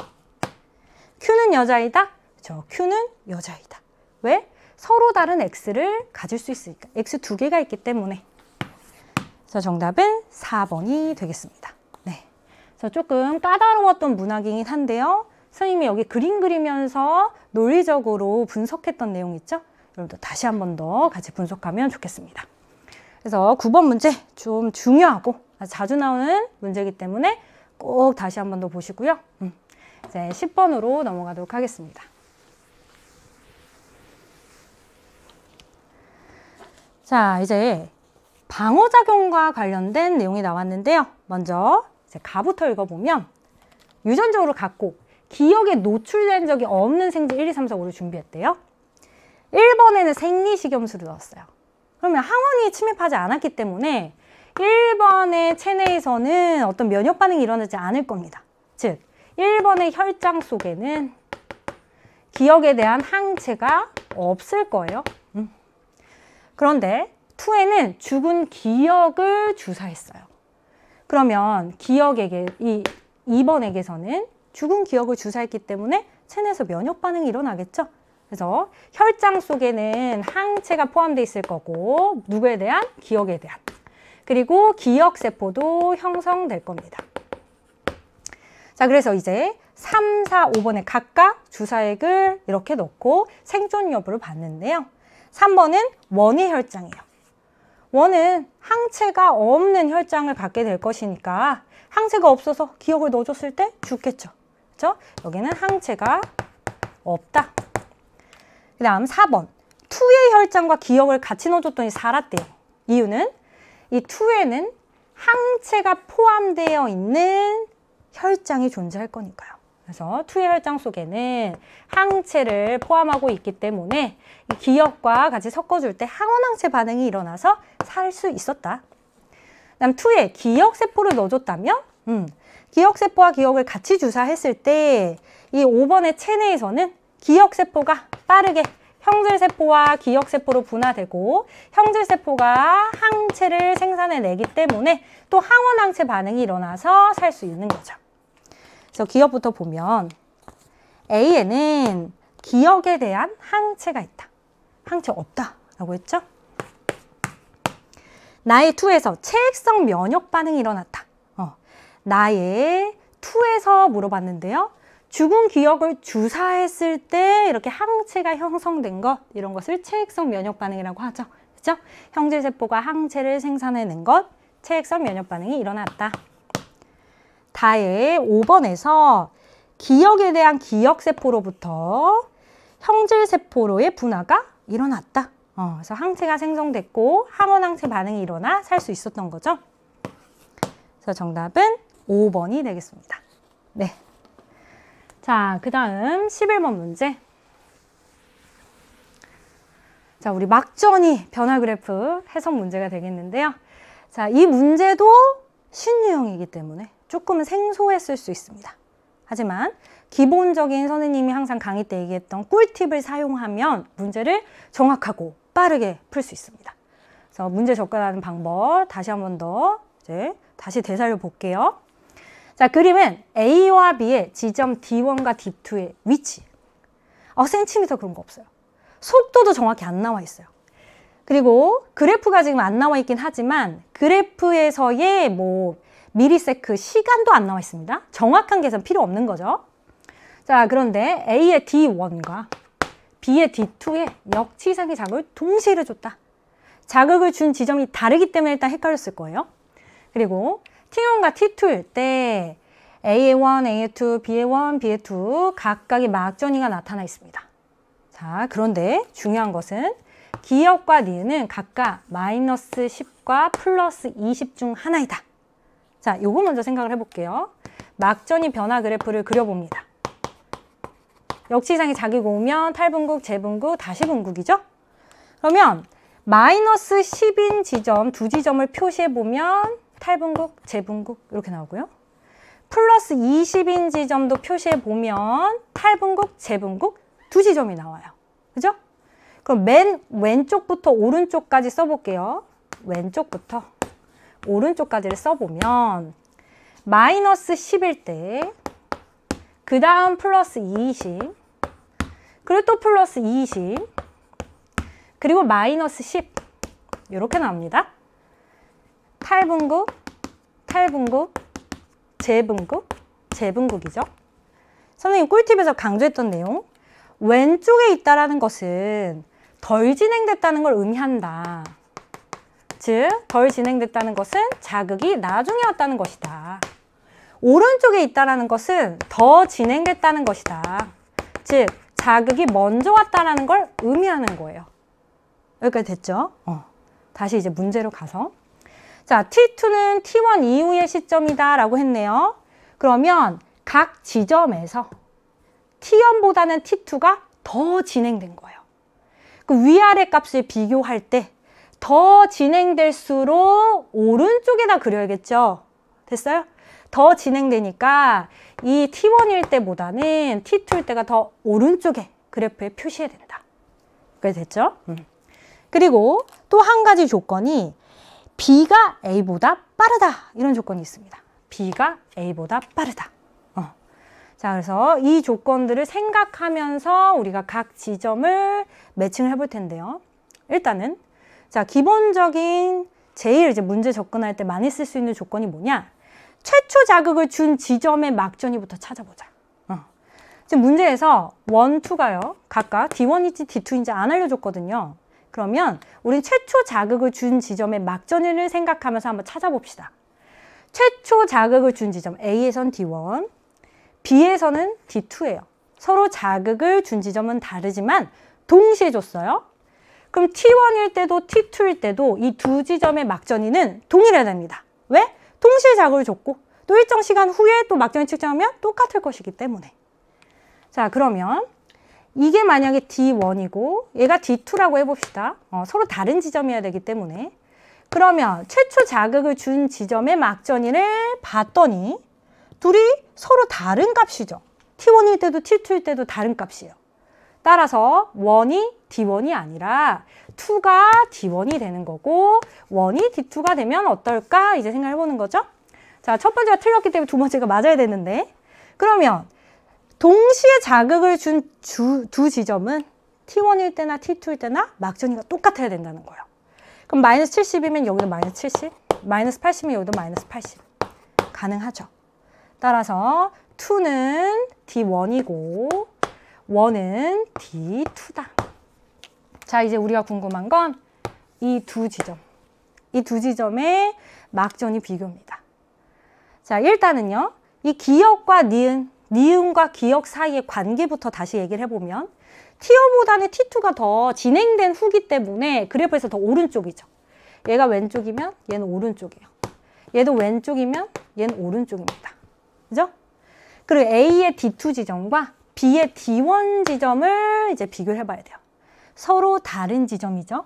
Q는 여자이다? 그렇죠. Q는 여자이다. 왜? 서로 다른 X를 가질 수 있으니까. X 2개가 있기 때문에. 그래서 정답은 4번이 되겠습니다. 네. 그래서 조금 까다로웠던 문학이긴 한데요. 선생님이 여기 그림 그리면서 논리적으로 분석했던 내용 있죠? 여러분도 다시 한 번 더 같이 분석하면 좋겠습니다. 그래서 9번 문제 좀 중요하고 아주 자주 나오는 문제이기 때문에 꼭 다시 한 번 더 보시고요. 이제 10번으로 넘어가도록 하겠습니다. 자, 이제 방어작용과 관련된 내용이 나왔는데요. 먼저 이제 가부터 읽어보면 유전적으로 갖고 기억에 노출된 적이 없는 생체 1, 2, 3, 4, 5를 준비했대요. 1번에는 생리식염수를 넣었어요. 그러면 항원이 침입하지 않았기 때문에 1번의 체내에서는 어떤 면역 반응이 일어나지 않을 겁니다. 즉, 1번의 혈장 속에는 기억에 대한 항체가 없을 거예요. 그런데 2에는 죽은 기억을 주사했어요. 그러면 기억에게, 이 2번에게서는 죽은 기억을 주사했기 때문에 체내에서 면역 반응이 일어나겠죠. 그래서 혈장 속에는 항체가 포함되어 있을 거고 누구에 대한? 기억에 대한. 그리고 기억세포도 형성될 겁니다. 자, 그래서 이제 3, 4, 5번에 각각 주사액을 이렇게 넣고 생존 여부를 봤는데요. 3번은 원의 혈장이에요. 원은 항체가 없는 혈장을 갖게 될 것이니까 항체가 없어서 기억을 넣어줬을 때 죽겠죠. 그렇죠? 여기는 항체가 없다. 그 다음 4번. 2의 혈장과 기억을 같이 넣어줬더니 살았대요. 이유는 이 2에는 항체가 포함되어 있는 혈장이 존재할 거니까요. 그래서 2의 혈장 속에는 항체를 포함하고 있기 때문에 이 기억과 같이 섞어줄 때 항원항체 반응이 일어나서 살 수 있었다. 그 다음 2에 기억세포를 넣어줬다면 기억세포와 기억을 같이 주사했을 때 이 5번의 체내에서는 기억세포가 빠르게 형질세포와 기억세포로 분화되고 형질세포가 항체를 생산해내기 때문에 또 항원항체 반응이 일어나서 살 수 있는 거죠. 그래서 기억부터 보면 A에는 기억에 대한 항체가 있다. 항체 없다라고 했죠. 나의 2에서 체액성 면역 반응이 일어났다. 나의 2에서 물어봤는데요. 죽은 기억을 주사했을 때 이렇게 항체가 형성된 것, 이런 것을 체액성 면역 반응이라고 하죠. 그렇죠? 형질세포가 항체를 생산해낸 것, 체액성 면역 반응이 일어났다. 다의 5번에서 기억에 대한 기억세포로부터 형질세포로의 분화가 일어났다. 그래서 항체가 생성됐고 항원항체 반응이 일어나 살 수 있었던 거죠. 그래서 정답은 5번이 되겠습니다. 네. 자, 그 다음 11번 문제. 자, 우리 막전이 변화 그래프 해석 문제가 되겠는데요. 자, 이 문제도 신유형이기 때문에 조금은 생소했을 수 있습니다. 하지만 기본적인 선생님이 항상 강의 때 얘기했던 꿀팁을 사용하면 문제를 정확하고 빠르게 풀 수 있습니다. 그래서 문제 접근하는 방법 다시 한 번 더 이제 다시 되살려 볼게요. 자, 그림은 A와 B의 지점 D1과 D2의 위치. 센티미터 그런 거 없어요. 속도도 정확히 안 나와 있어요. 그리고 그래프가 지금 안 나와 있긴 하지만 그래프에서의 뭐 미리세크 시간도 안 나와 있습니다. 정확한 계산 필요 없는 거죠. 자, 그런데 A의 D1과 B의 D2의 역지상의 자극을 동시에 해줬다. 자극을 준 지점이 다르기 때문에 일단 헷갈렸을 거예요. 그리고 T1과 T2일 때 A의 1, A의 2, B의 1, B의 2 각각의 막전이가 나타나 있습니다. 자, 그런데 중요한 것은 기역과 니은은 각각 마이너스 10과 플러스 20 중 하나이다. 자, 요거 먼저 생각을 해볼게요. 막전이 변화 그래프를 그려봅니다. 역지상이 자기고 오면 탈분국, 재분국, 다시 분국이죠? 그러면 마이너스 10인 지점 두 지점을 표시해보면 탈분국, 재분국 이렇게 나오고요. 플러스 20인 지점도 표시해보면 탈분국, 재분국 두 지점이 나와요. 그죠? 그럼 맨 왼쪽부터 오른쪽까지 써볼게요. 왼쪽부터 오른쪽까지를 써보면 마이너스 10일 때 그 다음 플러스 20 그리고 또 플러스 20 그리고 마이너스 10 이렇게 나옵니다. 탈분국, 탈분국, 재분국, 재분국이죠. 선생님 꿀팁에서 강조했던 내용 왼쪽에 있다라는 것은 덜 진행됐다는 걸 의미한다. 즉, 덜 진행됐다는 것은 자극이 나중에 왔다는 것이다. 오른쪽에 있다라는 것은 더 진행됐다는 것이다. 즉, 자극이 먼저 왔다라는 걸 의미하는 거예요. 여기까지 됐죠? 다시 이제 문제로 가서. 자, T2는 T1 이후의 시점이다 라고 했네요. 그러면 각 지점에서 T1보다는 T2가 더 진행된 거예요. 그 위아래 값을 비교할 때 더 진행될수록 오른쪽에다 그려야겠죠? 됐어요? 더 진행되니까 이 T1일 때보다는 T2일 때가 더 오른쪽에 그래프에 표시해야 된다. 그게 됐죠? 그리고 또 한 가지 조건이 B가 A보다 빠르다. 이런 조건이 있습니다. B가 A보다 빠르다. 자, 그래서 이 조건들을 생각하면서 우리가 각 지점을 매칭을 해볼 텐데요. 일단은 자, 기본적인 제일 이제 문제 접근할 때 많이 쓸 수 있는 조건이 뭐냐? 최초 자극을 준 지점의 막전위부터 찾아보자. 지금 문제에서 1, 2가요. 각각 D1인지 D2인지 안 알려줬거든요. 그러면 우린 최초 자극을 준 지점의 막전위를 생각하면서 한번 찾아봅시다. 최초 자극을 준 지점 A에선 D1, B에서는 D2예요. 서로 자극을 준 지점은 다르지만 동시에 줬어요. 그럼 T1일 때도 T2일 때도 이 두 지점의 막전위는 동일해야 됩니다. 왜? 동시에 자극을 줬고 또 일정 시간 후에 또 막전위 측정하면 똑같을 것이기 때문에. 자, 그러면 이게 만약에 D1이고 얘가 D2라고 해봅시다. 서로 다른 지점이어야 되기 때문에. 그러면 최초 자극을 준 지점의 막전위를 봤더니 둘이 서로 다른 값이죠. T1일 때도 T2일 때도 다른 값이에요. 따라서 1이 D1이 아니라 2가 D1이 되는 거고 1이 D2가 되면 어떨까? 이제 생각해보는 거죠. 자, 첫 번째가 틀렸기 때문에 두 번째가 맞아야 되는데 그러면 동시에 자극을 준 두 지점은 T1일 때나 T2일 때나 막전위가 똑같아야 된다는 거예요. 그럼 마이너스 70이면 여기도 마이너스 70, 마이너스 80이면 여기도 마이너스 80. 가능하죠. 따라서 2는 D1이고 1은 D2다. 자, 이제 우리가 궁금한 건 이 두 지점. 이 두 지점의 막전위 비교입니다. 자, 일단은요. 이 기역과 니은, 니은과 기역 사이의 관계부터 다시 얘기를 해보면 T1보다는 T2가 더 진행된 후기 때문에 그래프에서 더 오른쪽이죠. 얘가 왼쪽이면 얘는 오른쪽이에요. 얘도 왼쪽이면 얘는 오른쪽입니다. 그죠? 그리고 A의 D2 지점과 B의 D1 지점을 이제 비교를 해봐야 돼요. 서로 다른 지점이죠.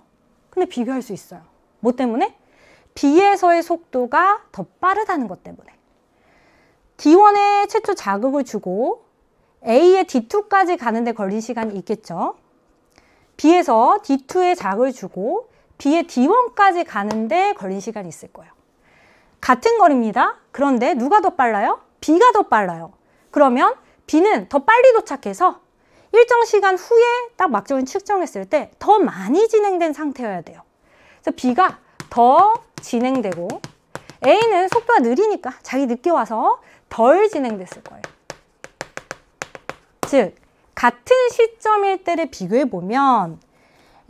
근데 비교할 수 있어요. 뭐 때문에? B에서의 속도가 더 빠르다는 것 때문에. D1에 최초 자극을 주고 A의 D2까지 가는데 걸린 시간이 있겠죠. B에서 D2에 자극을 주고 B의 D1까지 가는데 걸린 시간이 있을 거예요. 같은 거리입니다. 그런데 누가 더 빨라요? B가 더 빨라요. 그러면 B는 더 빨리 도착해서 일정 시간 후에 딱 막전위 측정했을 때 더 많이 진행된 상태여야 돼요. 그래서 B가 더 진행되고 A는 속도가 느리니까 자기 늦게 와서 덜 진행됐을 거예요. 즉, 같은 시점일 때를 비교해보면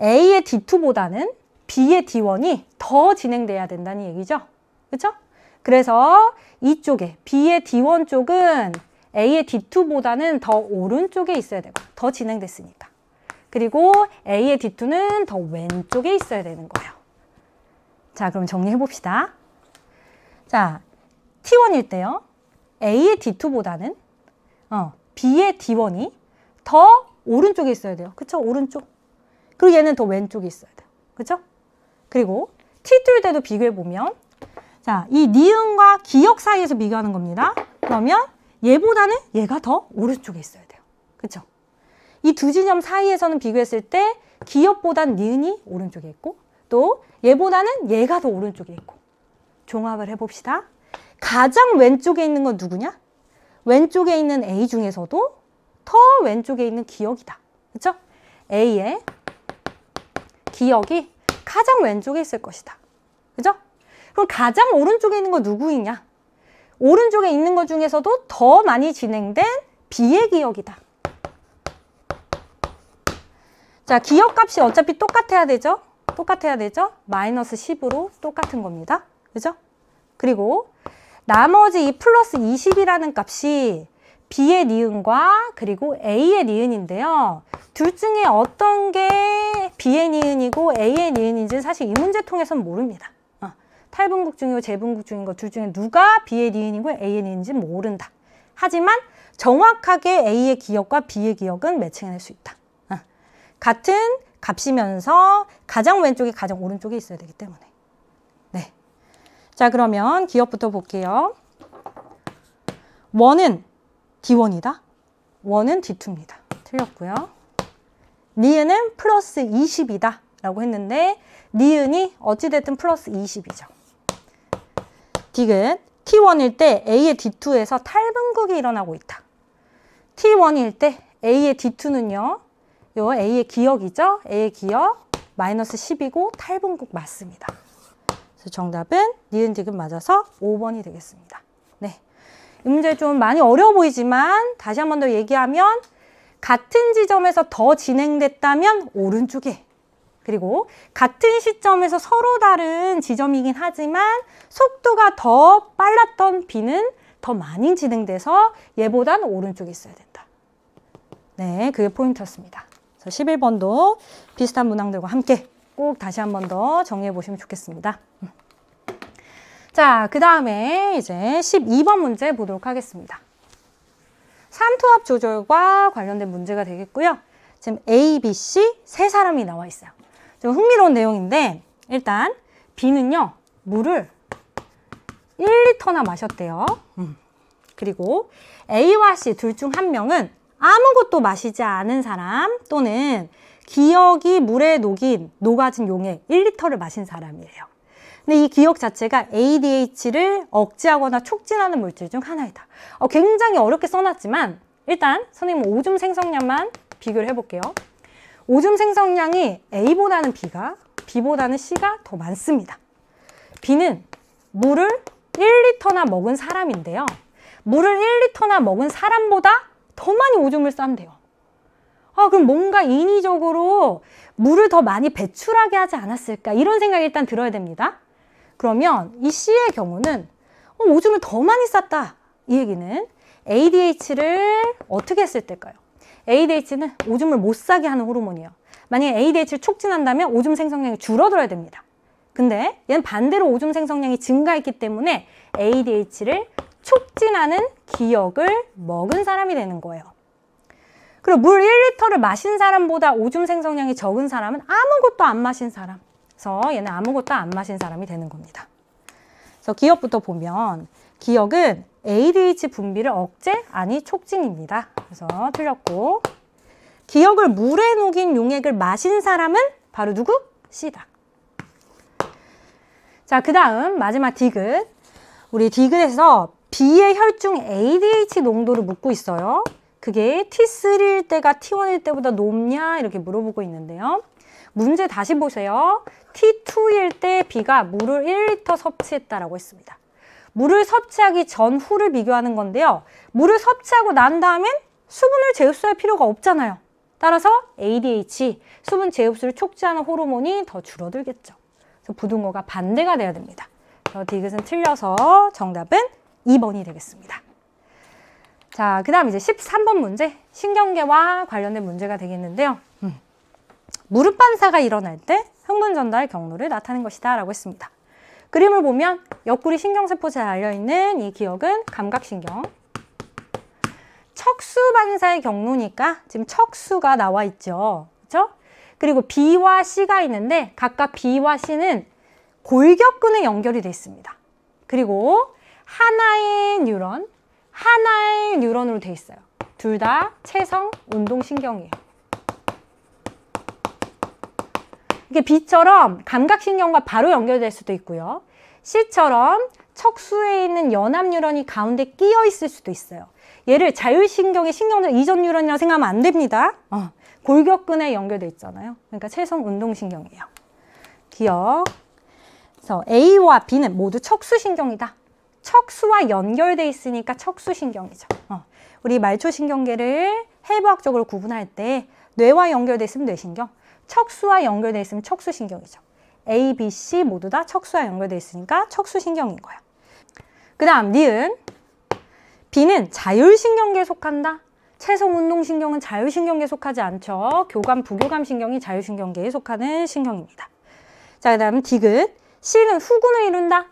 A의 D2보다는 B의 D1이 더 진행돼야 된다는 얘기죠. 그렇죠? 그래서 이쪽에 B의 D1 쪽은 A의 D2보다는 더 오른쪽에 있어야 되고 더 진행됐으니까. 그리고 A의 D2는 더 왼쪽에 있어야 되는 거예요. 자, 그럼 정리해 봅시다. 자, T1일 때요. A의 D2보다는 B의 D1이 더 오른쪽에 있어야 돼요. 그쵸? 오른쪽. 그리고 얘는 더 왼쪽에 있어야 돼요. 그쵸? 그리고 T2일 때도 비교해보면 자, 이 니은과 기역 사이에서 비교하는 겁니다. 그러면 얘보다는 얘가 더 오른쪽에 있어야 돼요. 그쵸? 이 두 지점 사이에서는 비교했을 때 기역보단 니은이 오른쪽에 있고 또 얘보다는 얘가 더 오른쪽에 있고 종합을 해봅시다. 가장 왼쪽에 있는 건 누구냐? 왼쪽에 있는 A 중에서도 더 왼쪽에 있는 기역이다. 그쵸? A의 기역이 가장 왼쪽에 있을 것이다. 그죠? 그럼 가장 오른쪽에 있는 거 누구이냐? 오른쪽에 있는 것 중에서도 더 많이 진행된 B의 기역이다. 자, 기역값이 어차피 똑같아야 되죠? 똑같아야 되죠? 마이너스 10으로 똑같은 겁니다. 그죠? 그리고 나머지 이 플러스 20이라는 값이 B의 니은과 그리고 A의 니은인데요. 둘 중에 어떤 게 B의 니은이고 A의 니은인지는 사실 이 문제 통해서는 모릅니다. 탈분국 중이고 재분국 중인 거 둘 중에 누가 B의 니은이고 A의 니은인지는 모른다. 하지만 정확하게 A의 기역과 B의 기역은 매칭해낼 수 있다. 같은 값이면서 가장 왼쪽에 가장 오른쪽에 있어야 되기 때문에. 네. 자, 그러면 기역부터 볼게요. 1은 D1이다. 1은 D2입니다. 틀렸고요. 니은은 플러스 20이다 라고 했는데 니은이 어찌됐든 플러스 20이죠. 디귿 T1일 때 A의 D2에서 탈분국이 일어나고 있다. T1일 때 A의 D2는요. 요 A의 기역이죠. A의 기역 마이너스 10이고 탈분국 맞습니다. 그래서 정답은 니은 디귿 맞아서 5번이 되겠습니다. 네, 이 문제 좀 많이 어려워 보이지만 다시 한 번 더 얘기하면 같은 지점에서 더 진행됐다면 오른쪽에 그리고 같은 시점에서 서로 다른 지점이긴 하지만 속도가 더 빨랐던 B는 더 많이 진행돼서 얘보단 오른쪽에 있어야 된다. 네, 그게 포인트였습니다. 11번도 비슷한 문항들과 함께 꼭 다시 한 번 더 정리해 보시면 좋겠습니다. 자, 그 다음에 이제 12번 문제 보도록 하겠습니다. 삼투압 조절과 관련된 문제가 되겠고요. 지금 A, B, C 세 사람이 나와 있어요. 좀 흥미로운 내용인데 일단 B는요. 물을 1리터나 마셨대요. 그리고 A와 C 둘 중 한 명은 아무것도 마시지 않은 사람 또는 기역이 물에 녹아진 용액 1리터를 마신 사람이에요. 근데 이 기역 자체가 ADH를 억제하거나 촉진하는 물질 중 하나이다. 굉장히 어렵게 써놨지만 일단 선생님은 오줌 생성량만 비교를 해볼게요. 오줌 생성량이 A보다는 B보다는 C가 더 많습니다. B는 물을 1리터나 먹은 사람인데요. 물을 1리터나 먹은 사람보다 더 많이 오줌을 싼대요. 그럼 뭔가 인위적으로 물을 더 많이 배출하게 하지 않았을까? 이런 생각이 일단 들어야 됩니다. 그러면 이 C의 경우는 오줌을 더 많이 쌌다. 이 얘기는 ADH를 어떻게 했을 때일까요? ADH는 오줌을 못 싸게 하는 호르몬이에요. 만약에 ADH를 촉진한다면 오줌 생성량이 줄어들어야 됩니다. 근데 얘는 반대로 오줌 생성량이 증가했기 때문에 ADH를 촉진하는 기역을 먹은 사람이 되는 거예요. 그리고 물 1리터를 마신 사람보다 오줌 생성량이 적은 사람은 아무것도 안 마신 사람. 그래서 얘는 아무것도 안 마신 사람이 되는 겁니다. 그래서 기역부터 보면 기역은 ADH 분비를 억제, 아니 촉진입니다. 그래서 틀렸고 기역을 물에 녹인 용액을 마신 사람은 바로 누구? C다. 자, 그 다음 마지막 디귿. 우리 디귿에서 B의 혈중 ADH 농도를 묻고 있어요. 그게 T3일 때가 T1일 때보다 높냐 이렇게 물어보고 있는데요. 문제 다시 보세요. T2일 때 B가 물을 1리터 섭취했다라고 했습니다. 물을 섭취하기 전후를 비교하는 건데요. 물을 섭취하고 난 다음엔 수분을 재흡수할 필요가 없잖아요. 따라서 ADH, 수분 재흡수를 촉진하는 호르몬이 더 줄어들겠죠. 그래서 부등호가 반대가 돼야 됩니다. 그래서 디귿은 틀려서 정답은 2번이 되겠습니다. 자, 그 다음 이제 13번 문제, 신경계와 관련된 문제가 되겠는데요. 무릎 반사가 일어날 때 흥분 전달 경로를 나타낸 것이다 라고 했습니다. 그림을 보면 옆구리 신경세포에 달려있는 이 기역은 감각신경, 척수 반사의 경로니까 지금 척수가 나와 있죠. 그렇죠? 그리고 B와 C가 있는데 각각 B와 C는 골격근에 연결이 되어 있습니다. 그리고 하나의 뉴런으로 되어 있어요. 둘 다 체성 운동신경이에요. 이게 B처럼 감각신경과 바로 연결될 수도 있고요. C처럼 척수에 있는 연합 뉴런이 가운데 끼어 있을 수도 있어요. 얘를 자율신경의 신경전 이전 뉴런이라고 생각하면 안 됩니다. 골격근에 연결돼 있잖아요. 그러니까 체성 운동신경이에요. 기억. 그래서 A와 B는 모두 척수신경이다. 척수와 연결돼 있으니까 척수신경이죠. 우리 말초신경계를 해부학적으로 구분할 때 뇌와 연결돼 있으면 뇌신경, 척수와 연결돼 있으면 척수신경이죠. A, B, C 모두 다 척수와 연결돼 있으니까 척수신경인 거예요. 그 다음 니은. B는 자율신경계에 속한다. 체성운동신경은 자율신경계에 속하지 않죠. 교감, 부교감신경이 자율신경계에 속하는 신경입니다. 자, 그 다음 디귿. C는 후근을 이룬다.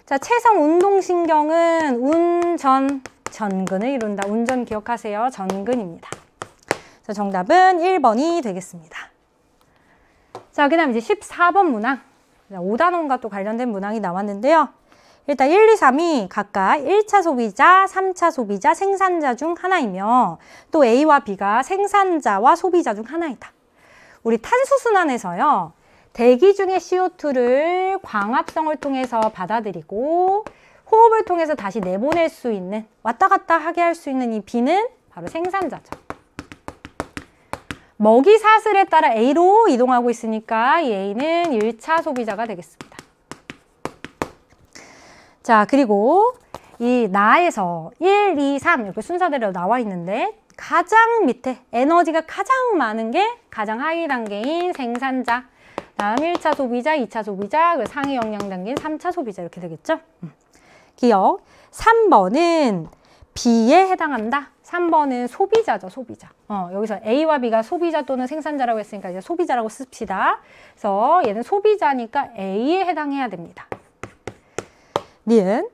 자, 체성운동신경은 전근을 이룬다. 운전 기억하세요. 전근입니다. 자, 정답은 1번이 되겠습니다. 자, 그 다음 이제 14번 문항. 5단원과 또 관련된 문항이 나왔는데요. 일단 1, 2, 3이 각각 1차 소비자, 3차 소비자, 생산자 중 하나이며 또 A와 B가 생산자와 소비자 중 하나이다. 우리 탄소순환에서요. 대기 중에 CO2를 광합성을 통해서 받아들이고 호흡을 통해서 다시 내보낼 수 있는, 왔다 갔다 하게 할 수 있는 이 B는 바로 생산자죠. 먹이 사슬에 따라 A로 이동하고 있으니까 이 A는 1차 소비자가 되겠습니다. 자, 그리고 이 나에서 1, 2, 3 이렇게 순서대로 나와 있는데 가장 밑에 에너지가 가장 많은 게 가장 하위 단계인 생산자, 다음 1차 소비자, 2차 소비자, 그 상위 영양 단계인 3차 소비자 이렇게 되겠죠? 기억. 3번은 B에 해당한다. 3번은 소비자죠, 소비자. 여기서 A와 B가 소비자 또는 생산자라고 했으니까 이제 소비자라고 씁시다. 그래서 얘는 소비자니까 A에 해당해야 됩니다. 니은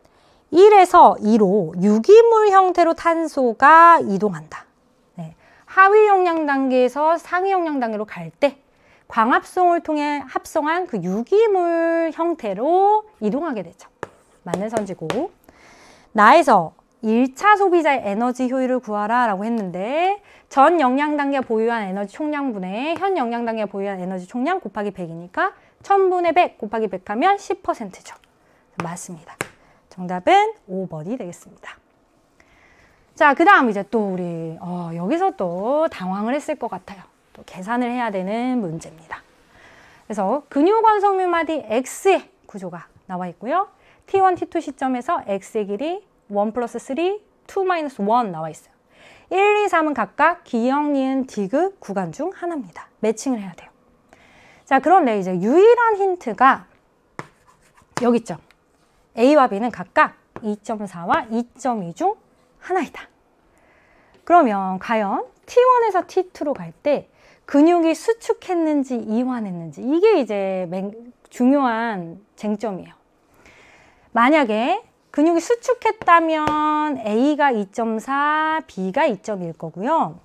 1에서 2로 유기물 형태로 탄소가 이동한다. 네. 하위 용량 단계에서 상위 용량 단계로 갈 때 광합성을 통해 합성한 그 유기물 형태로 이동하게 되죠. 맞는 선지고. 나에서 1차 소비자의 에너지 효율을 구하라 라고 했는데 전 영양 단계 보유한 에너지 총량분의 현 영양 단계 보유한 에너지 총량 곱하기 100이니까 1000분의 100 곱하기 100 하면 10%죠. 맞습니다. 정답은 5번이 되겠습니다. 자, 그 다음 이제 또 우리 여기서 또 당황을 했을 것 같아요. 또 계산을 해야 되는 문제입니다. 그래서 근육 원성묘마디 X의 구조가 나와 있고요. T1, T2 시점에서 X의 길이 1 플러스 3, 2 마이너스 1 나와 있어요. 1, 2, 3은 각각 기역, 니은, 디귿 구간 중 하나입니다. 매칭을 해야 돼요. 자, 그런데 이제 유일한 힌트가 여기 있죠. A와 B는 각각 2.4와 2.2 중 하나이다. 그러면 과연 T1에서 T2로 갈 때 근육이 수축했는지 이완했는지 이게 이제 중요한 쟁점이에요. 만약에 근육이 수축했다면 A가 2.4, B가 2.1 거고요.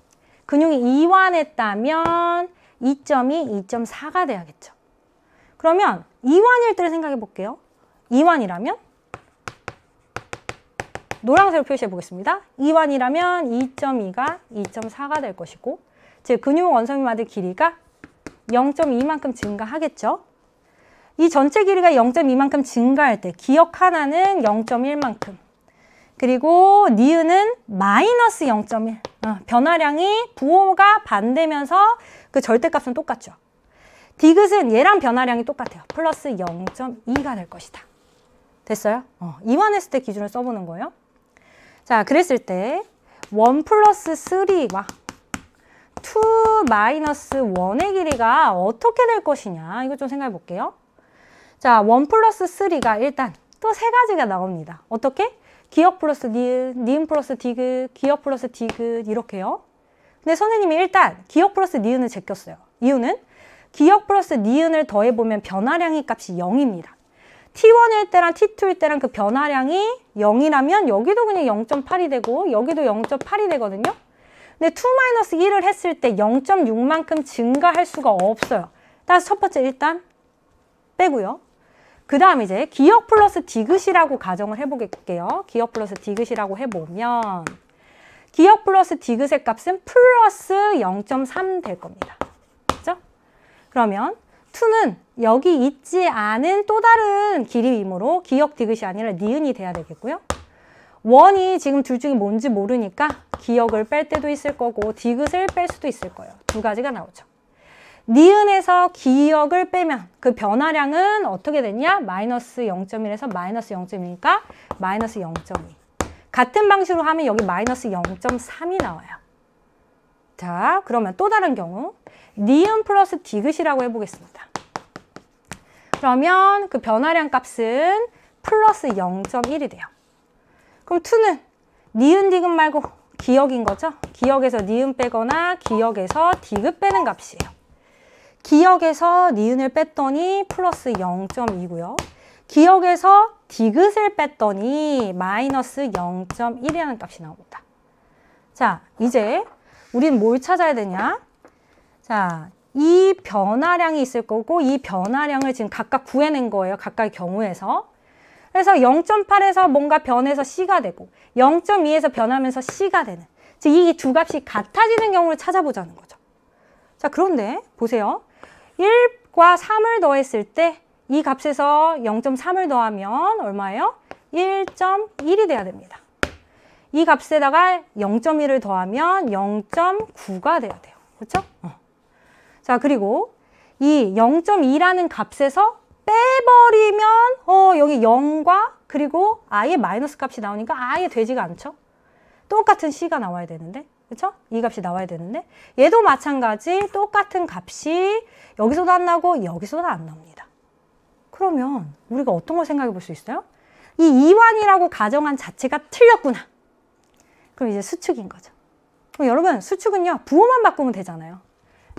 근육이 이완했다면 2.2, 2.4가 돼야겠죠. 그러면 이완일 때를 생각해 볼게요. 이완이라면 노란색으로 표시해 보겠습니다. 이완이라면 2.2가 2.4가 될 것이고 즉 근육 원성미마디 길이가 0.2만큼 증가하겠죠. 이 전체 길이가 0.2만큼 증가할 때 기역 하나는 0.1만큼 그리고 니은은 마이너스 0.1 변화량이 부호가 반대면서 그 절대값은 똑같죠. 디귿은 얘랑 변화량이 똑같아요. 플러스 0.2가 될 것이다. 됐어요? 이완했을 때 기준을 써보는 거예요. 자, 그랬을 때 1 플러스 3와 2 마이너스 1의 길이가 어떻게 될 것이냐 이거 좀 생각해 볼게요. 자, 1 플러스 3가 일단 또 세 가지가 나옵니다. 어떻게? 기역 플러스 니은, 니은 플러스 디귿, 기역 플러스 디귿 이렇게요. 근데 선생님이 일단 기역 플러스 니은을 제꼈어요. 이유는 기억 플러스 니은을 더해보면 변화량의 값이 0입니다. T1일 때랑 T2일 때랑 그 변화량이 0이라면 여기도 그냥 0.8이 되고 여기도 0.8이 되거든요. 근데 2-1을 했을 때 0.6만큼 증가할 수가 없어요. 따라서 첫 번째 일단 빼고요. 그 다음 이제 기억 플러스 디귿이라고 가정을 해보겠게요. 기억 플러스 디귿이라고 해보면 기억 플러스 디귿의 값은 플러스 0.3 될 겁니다. 그죠? 그러면 2는 여기 있지 않은 또 다른 길이이므로 기억 디귿이 아니라 니은이 돼야 되겠고요. 1이 지금 둘 중에 뭔지 모르니까 기억을 뺄 때도 있을 거고 디귿을 뺄 수도 있을 거예요. 두 가지가 나오죠. 니은에서 기억을 빼면 그 변화량은 어떻게 되냐? 마이너스 0.1에서 마이너스 0.2니까 마이너스 0.2. 같은 방식으로 하면 여기 마이너스 0.3이 나와요. 자, 그러면 또 다른 경우 니은 플러스 디귿이라고 해보겠습니다. 그러면 그 변화량 값은 플러스 0.1이 돼요. 그럼 2는 니은 디귿 말고 기억인 거죠? 기억에서 니은 빼거나 기억에서 디귿 빼는 값이에요. 기억에서 니은을 뺐더니 플러스 0.2고요. 기억에서 디귿을 뺐더니 마이너스 0.1이라는 값이 나옵니다. 자, 이제 우리는 뭘 찾아야 되냐? 자, 이 변화량이 있을 거고 이 변화량을 지금 각각 구해낸 거예요. 각각의 경우에서. 그래서 0.8에서 뭔가 변해서 C가 되고 0.2에서 변하면서 C가 되는, 즉 이 두 값이 같아지는 경우를 찾아보자는 거죠. 자, 그런데 보세요. 1과 3을 더했을 때 이 값에서 0.3을 더하면 얼마예요? 1.1이 돼야 됩니다. 이 값에다가 0.1을 더하면 0.9가 돼야 돼요. 그렇죠? 자, 그리고 이 0.2라는 값에서 빼버리면 여기 0과 그리고 아예 마이너스 값이 나오니까 아예 되지가 않죠. 똑같은 C가 나와야 되는데, 그렇죠? 이 값이 나와야 되는데 얘도 마찬가지 똑같은 값이 여기서도 안 나오고 여기서도 안 나옵니다. 그러면 우리가 어떤 걸 생각해 볼 수 있어요? 이 이완이라고 가정한 자체가 틀렸구나. 그럼 이제 수축인 거죠. 그럼 여러분 수축은요 부호만 바꾸면 되잖아요.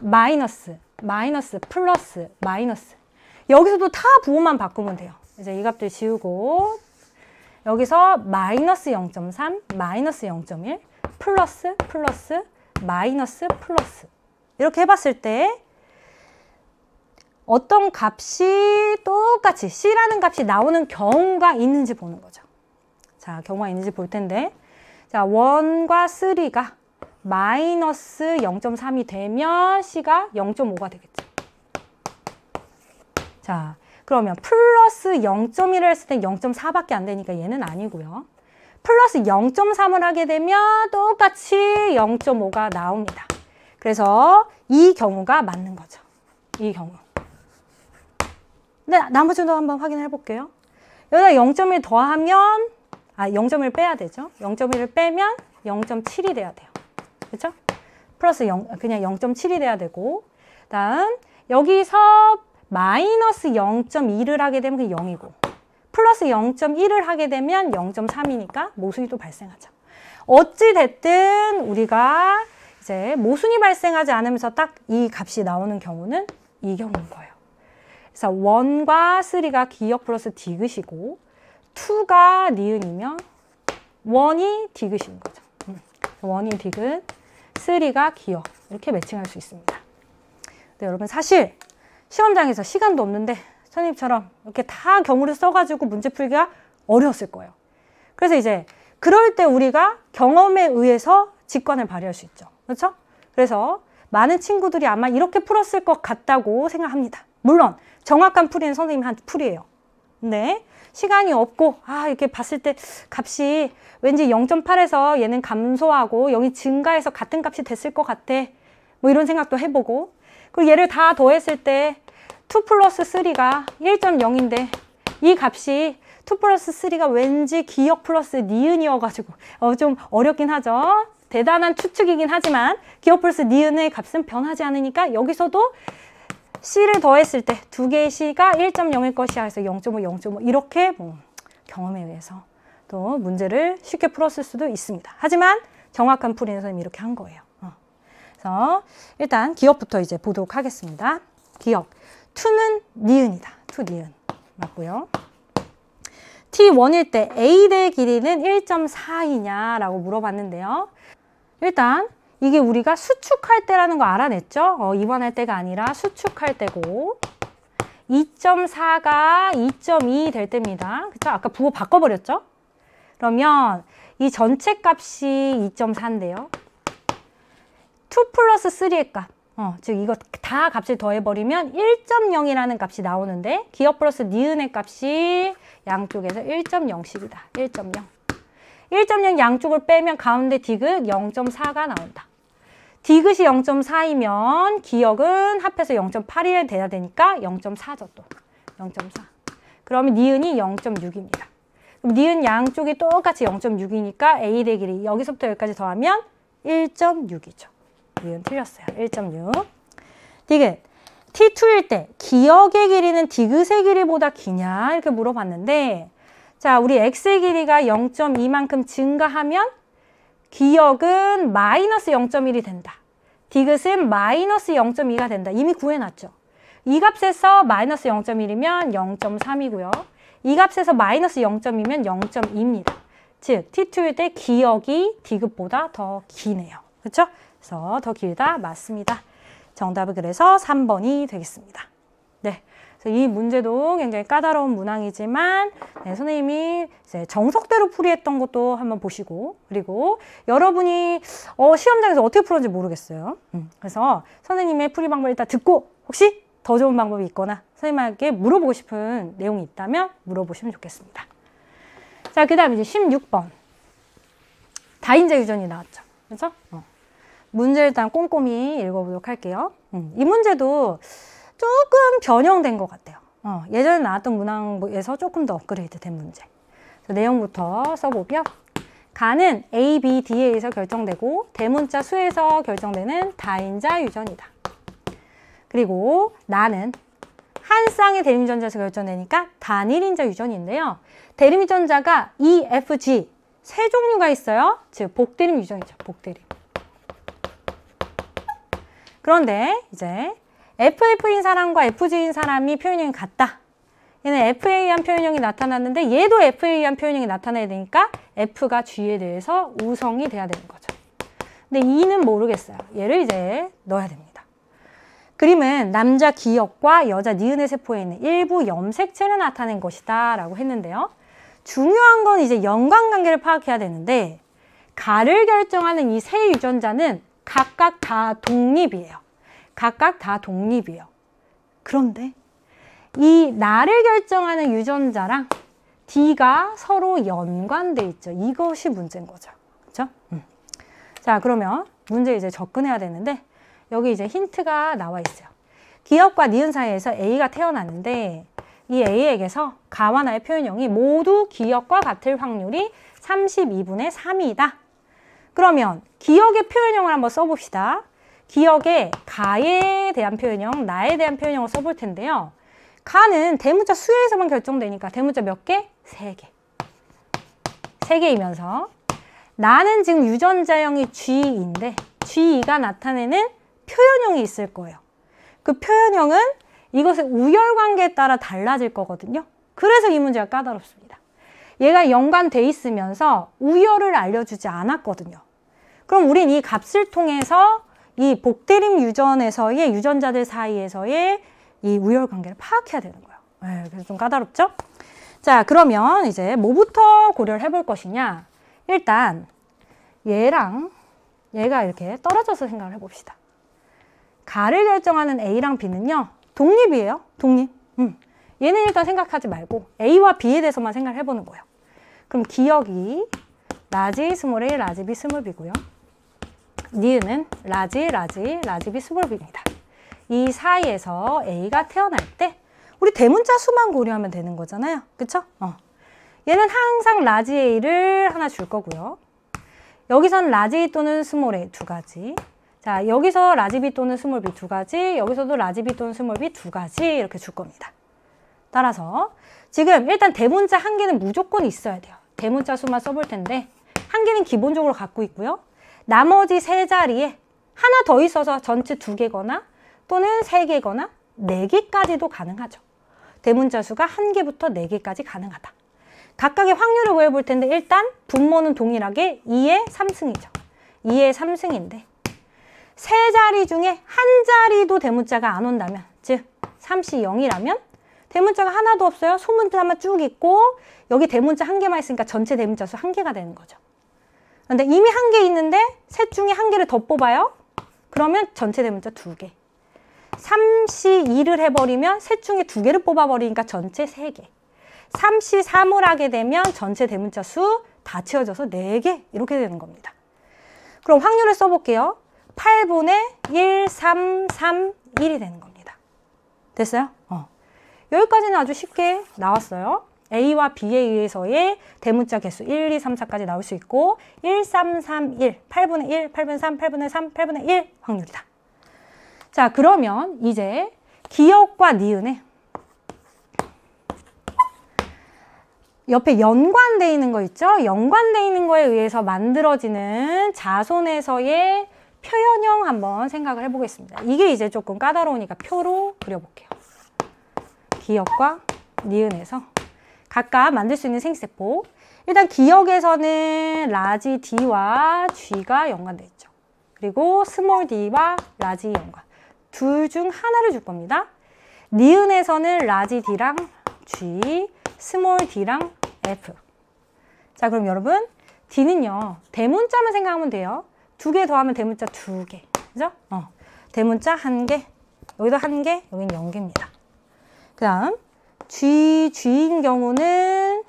마이너스, 마이너스, 플러스, 마이너스. 여기서도 다 부호만 바꾸면 돼요. 이제 이 값들 지우고 여기서 마이너스 0.3, 마이너스 0.1, 플러스, 플러스, 마이너스, 플러스. 이렇게 해봤을 때 어떤 값이 똑같이 C라는 값이 나오는 경우가 있는지 보는 거죠. 자, 경우가 있는지 볼 텐데 자, 1과 3가 마이너스 0.3이 되면 C가 0.5가 되겠죠. 자, 그러면 플러스 0.1을 했을 때 0.4밖에 안 되니까 얘는 아니고요. 플러스 0.3을 하게 되면 똑같이 0.5가 나옵니다. 그래서 이 경우가 맞는 거죠. 이 경우. 근데 나머지도 한번 확인해 볼게요. 여기다 0.1 더하면 0.1 빼야 되죠. 0.1을 빼면 0.7이 돼야 돼요. 그렇죠? 플러스 0, 그냥 0.7이 돼야 되고 다음 여기서 마이너스 0.2를 하게 되면 그게 0이고 플러스 0.1을 하게 되면 0.3이니까 모순이 또 발생하죠. 어찌 됐든 우리가 이제 모순이 발생하지 않으면서 딱 이 값이 나오는 경우는 이 경우인 거예요. 그래서 1과 3가 기억 플러스 디귿이고 2가 니은이면 1이 디귿인 거죠. 1이 디귿, 3가 기억. 이렇게 매칭할 수 있습니다. 근데 여러분 사실 시험장에서 시간도 없는데 선생님처럼 이렇게 다 경우를 써가지고 문제 풀기가 어려웠을 거예요. 그래서 이제 그럴 때 우리가 경험에 의해서 직관을 발휘할 수 있죠. 그렇죠? 그래서 많은 친구들이 아마 이렇게 풀었을 것 같다고 생각합니다. 물론 정확한 풀이는 선생님이 한 풀이에요. 근데 시간이 없고 이렇게 봤을 때 값이 왠지 0.8에서 얘는 감소하고 여기 증가해서 같은 값이 됐을 것 같아. 뭐 이런 생각도 해보고 그리고 얘를 다 더했을 때 2 플러스 3가 1.0인데 이 값이 2 플러스 3가 왠지 기억 플러스 니은이어가지고 좀 어렵긴 하죠. 대단한 추측이긴 하지만 기억 플러스 니은의 값은 변하지 않으니까 여기서도 C를 더했을 때 두 개의 C가 1.0일 것이야 해서 0.5, 0.5 이렇게 경험에 의해서 또 문제를 쉽게 풀었을 수도 있습니다. 하지만 정확한 풀이는 선생님이 이렇게 한 거예요. 그래서 일단 기억부터 이제 보도록 하겠습니다. 기억. to는 니은이다. to 니은. 맞고요. T1일 때 A대 길이는 1.4이냐라고 물어봤는데요. 일단 이게 우리가 수축할 때라는 거 알아냈죠? 입원할 때가 아니라 수축할 때고 2.4가 2.2 될 때입니다. 그쵸? 아까 부호 바꿔버렸죠? 그러면 이 전체 값이 2.4인데요. 2 플러스 3의 값. 즉 이거 다 값을 더해버리면 1.0이라는 값이 나오는데 기억 플러스 니은의 값이 양쪽에서 1.0씩이다. 1.0. 1.0 양쪽을 빼면 가운데 디귿 0.4가 나온다. 디귿이 0.4이면 기억은 합해서 0.8이 돼야 되니까 0.4죠 또. 0.4. 그러면 니은이 0.6입니다. 그럼 니은 양쪽이 똑같이 0.6이니까 A 대 길이 여기서부터 여기까지 더하면 1.6이죠. 니은 틀렸어요. 1.6. 디귿. T2일 때 기억의 길이는 디귿의 길이보다 기냐 이렇게 물어봤는데 자, 우리 x의 길이가 0.2만큼 증가하면 기억은 마이너스 0.1이 된다. 디귿은 마이너스 0.2가 된다. 이미 구해놨죠. 이 값에서 마이너스 0.1이면 0.3이고요. 이 값에서 마이너스 0.2면 0.2입니다. 즉, T2일 때 기억이 디귿보다 더 기네요. 그렇죠? 그래서 더 길다. 맞습니다. 정답은 그래서 3번이 되겠습니다. 네. 이 문제도 굉장히 까다로운 문항이지만 네, 선생님이 이제 정석대로 풀이했던 것도 한번 보시고 그리고 여러분이 시험장에서 어떻게 풀었는지 모르겠어요. 그래서 선생님의 풀이 방법을 일단 듣고 혹시 더 좋은 방법이 있거나 선생님에게 물어보고 싶은 내용이 있다면 물어보시면 좋겠습니다. 자, 그 다음에 이제 16번 다인자 유전이 나왔죠. 그렇죠? 문제 일단 꼼꼼히 읽어보도록 할게요. 이 문제도 조금 변형된 것 같아요. 예전에 나왔던 문항에서 조금 더 업그레이드 된 문제. 내용부터 써보면 가는 A, B, D에 의해서 결정되고 대문자 수에서 결정되는 다인자 유전이다. 그리고 나는 한 쌍의 대립유전자에서 결정되니까 단일인자 유전인데요. 대립유전자가 E, F, G 세 종류가 있어요. 즉 복대립 유전이죠. 복대립. 그런데 이제 FF인 사람과 FG인 사람이 표현형이 같다. 얘는 F에 의한 표현형이 나타났는데 얘도 F에 의한 표현형이 나타나야 되니까 F가 G에 대해서 우성이 돼야 되는 거죠. 근데 E는 모르겠어요. 얘를 이제 넣어야 됩니다. 그림은 남자 기역과 여자 니은의 세포에 있는 일부 염색체를 나타낸 것이다 라고 했는데요. 중요한 건 이제 연관관계를 파악해야 되는데 가를 결정하는 이 세 유전자는 각각 다 독립이에요. 각각 다 독립이에요. 그런데 이 나를 결정하는 유전자랑 D가 서로 연관돼 있죠. 이것이 문제인 거죠. 그렇죠? 자, 그러면 문제 이제 접근해야 되는데 여기 이제 힌트가 나와 있어요. 기역과 니은 사이에서 A가 태어났는데 이 A에게서 가와 나의 표현형이 모두 기역과 같을 확률이 32분의 3이다. 그러면 기역의 표현형을 한번 써봅시다. 기역에 가에 대한 표현형, 나에 대한 표현형을 써볼 텐데요. 가는 대문자 수에서만 결정되니까 대문자 몇 개? 3개. 3개이면서 나는 지금 유전자형이 G인데 G가 나타내는 표현형이 있을 거예요. 그 표현형은 이것의 우열관계에 따라 달라질 거거든요. 그래서 이 문제가 까다롭습니다. 얘가 연관돼 있으면서 우열을 알려주지 않았거든요. 그럼 우린 이 값을 통해서 이 복대립 유전에서의 유전자들 사이에서의 이 우열관계를 파악해야 되는 거예요. 네, 그래서 좀 까다롭죠? 자, 그러면 이제 뭐부터 고려를 해볼 것이냐? 일단 얘랑 얘가 이렇게 떨어져서 생각을 해봅시다. 가를 결정하는 A랑 B는요. 독립이에요. 독립. 얘는 일단 생각하지 말고 A와 B에 대해서만 생각을 해보는 거예요. 그럼 기역이 라지, 스몰 A, 라지 B, 스몰 B고요. 니은은 라지, 라지, 라지 B, 스몰 B입니다. 이 사이에서 A가 태어날 때 우리 대문자 수만 고려하면 되는 거잖아요. 그쵸? 얘는 항상 라지 A를 하나 줄 거고요. 여기선 라지 A 또는 스몰 A 두 가지. 자, 여기서 라지 B 또는 스몰 B 두 가지. 여기서도 라지 B 또는 스몰 B 두 가지 이렇게 줄 겁니다. 따라서 지금 일단 대문자 한 개는 무조건 있어야 돼요. 대문자 수만 써볼 텐데 한 개는 기본적으로 갖고 있고요. 나머지 세 자리에 하나 더 있어서 전체 2개거나 또는 3개거나 4개까지도 가능하죠. 대문자 수가 1개부터 4개까지 가능하다. 각각의 확률을 구해볼 텐데 일단 분모는 동일하게 2의 3승이죠. 2의 3승인데 세 자리 중에 한 자리도 대문자가 안 온다면, 즉 3시 0이라면 대문자가 하나도 없어요. 소문자만 쭉 있고 여기 대문자 1개만 있으니까 전체 대문자 수 1개가 되는 거죠. 그런데 이미 1개 있는데 셋 중에 1개를 더 뽑아요. 그러면 전체 대문자 2개. 3시 2를 해버리면 셋 중에 2개를 뽑아버리니까 전체 3개. 3시 3을 하게 되면 전체 대문자 수 다 채워져서 4개 이렇게 되는 겁니다. 그럼 확률을 써볼게요. 8분의 1, 3, 3, 1이 되는 겁니다. 됐어요? 여기까지는 아주 쉽게 나왔어요. A와 B에 의해서의 대문자 개수 1, 2, 3, 4까지 나올 수 있고 1, 3, 3, 1, 8분의 1, 8분의 3, 8분의 3, 8분의 1 확률이다. 자, 그러면 이제 기역과 니은에 옆에 연관되어 있는 거 있죠? 연관되어 있는 거에 의해서 만들어지는 자손에서의 표현형 한번 생각을 해보겠습니다. 이게 이제 조금 까다로우니까 표로 그려볼게요. 기역과 니은에서 각각 만들 수 있는 생기세포. 일단 기역에서는 라지 D와 G가 연관되어 있죠. 그리고 스몰 d와 라지 연관. 둘 중 하나를 줄 겁니다. 니은에서는 라지 D랑 G, 스몰 d랑 F. 자, 그럼 여러분 D는요. 대문자만 생각하면 돼요. 2개 더하면 대문자 2개. 그죠? 대문자 1개. 여기도 1개, 여기는 0개입니다. 그 다음 G인 경우는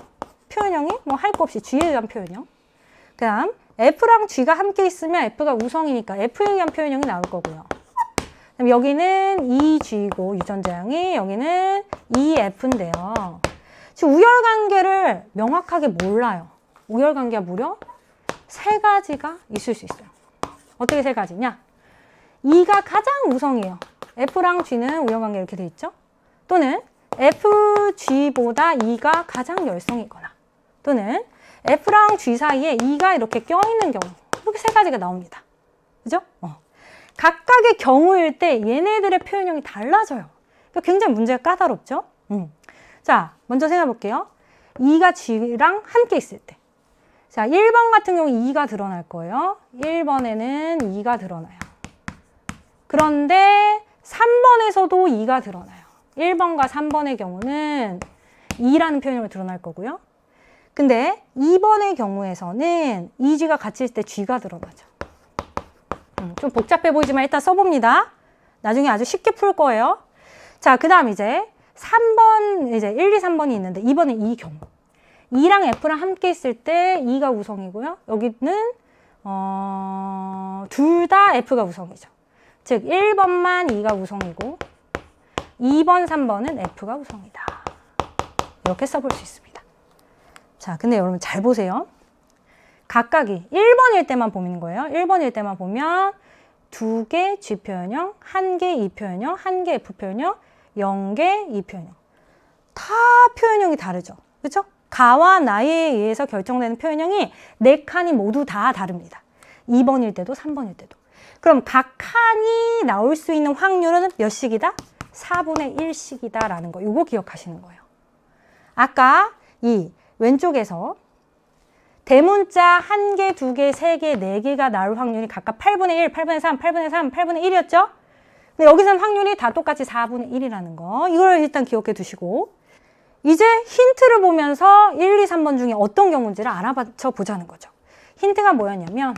표현형이 뭐 할 거 없이 G에 의한 표현형. 그 다음 F랑 G가 함께 있으면 F가 우성이니까 F에 의한 표현형이 나올 거고요. 그럼 여기는 2G고 유전자량이 여기는 2F인데요. 지금 우열관계를 명확하게 몰라요. 우열관계가 무려 3가지가 있을 수 있어요. 어떻게 3가지냐? 2가 가장 우성이에요. F랑 G는 우열관계 이렇게 돼 있죠? 또는 FG보다 2가 가장 열성이거나 또는 F랑 G 사이에 2가 이렇게 껴있는 경우 이렇게 3가지가 나옵니다. 그죠? 각각의 경우일 때 얘네들의 표현형이 달라져요. 그러니까 굉장히 문제가 까다롭죠? 자, 먼저 생각해 볼게요. 2가 G랑 함께 있을 때. 자, 1번 같은 경우 2가 드러날 거예요. 1번에는 2가 드러나요. 그런데 3번에서도 2가 드러나요. 1번과 3번의 경우는 2라는 표현으로 드러날 거고요. 근데 2번의 경우에서는 2G가 같이 있을 때 G가 드러나죠. 좀 복잡해 보이지만 일단 써봅니다. 나중에 아주 쉽게 풀 거예요. 자, 그 다음 이제 3번, 이제 1, 2, 3번이 있는데 2번은 이 경우. 2랑 F랑 함께 있을 때 2가 우성이고요. 여기는 둘 다 F가 우성이죠. 즉 1번만 2가 우성이고 2번, 3번은 F가 우성이다. 이렇게 써볼 수 있습니다. 자, 근데 여러분 잘 보세요. 각각이 1번일 때만 보는 거예요. 1번일 때만 보면 2개 G 표현형, 1개 E 표현형, 1개 F 표현형, 0개 E 표현형. 다 표현형이 다르죠. 그렇죠? 가와 나에 의해서 결정되는 표현형이 4칸이 모두 다 다릅니다. 2번일 때도 3번일 때도. 그럼 각 칸이 나올 수 있는 확률은 몇 식이다? 4분의 1식이다 라는 거. 이거 기억하시는 거예요. 아까 이 왼쪽에서 대문자 1개, 2개, 3개, 4개가 나올 확률이 각각 8분의 1, 8분의 3, 8분의 3, 8분의 1이었죠? 근데 여기서는 확률이 다 똑같이 4분의 1이라는 거. 이걸 일단 기억해 두시고 이제 힌트를 보면서 1, 2, 3번 중에 어떤 경우인지를 알아맞혀 보자는 거죠. 힌트가 뭐였냐면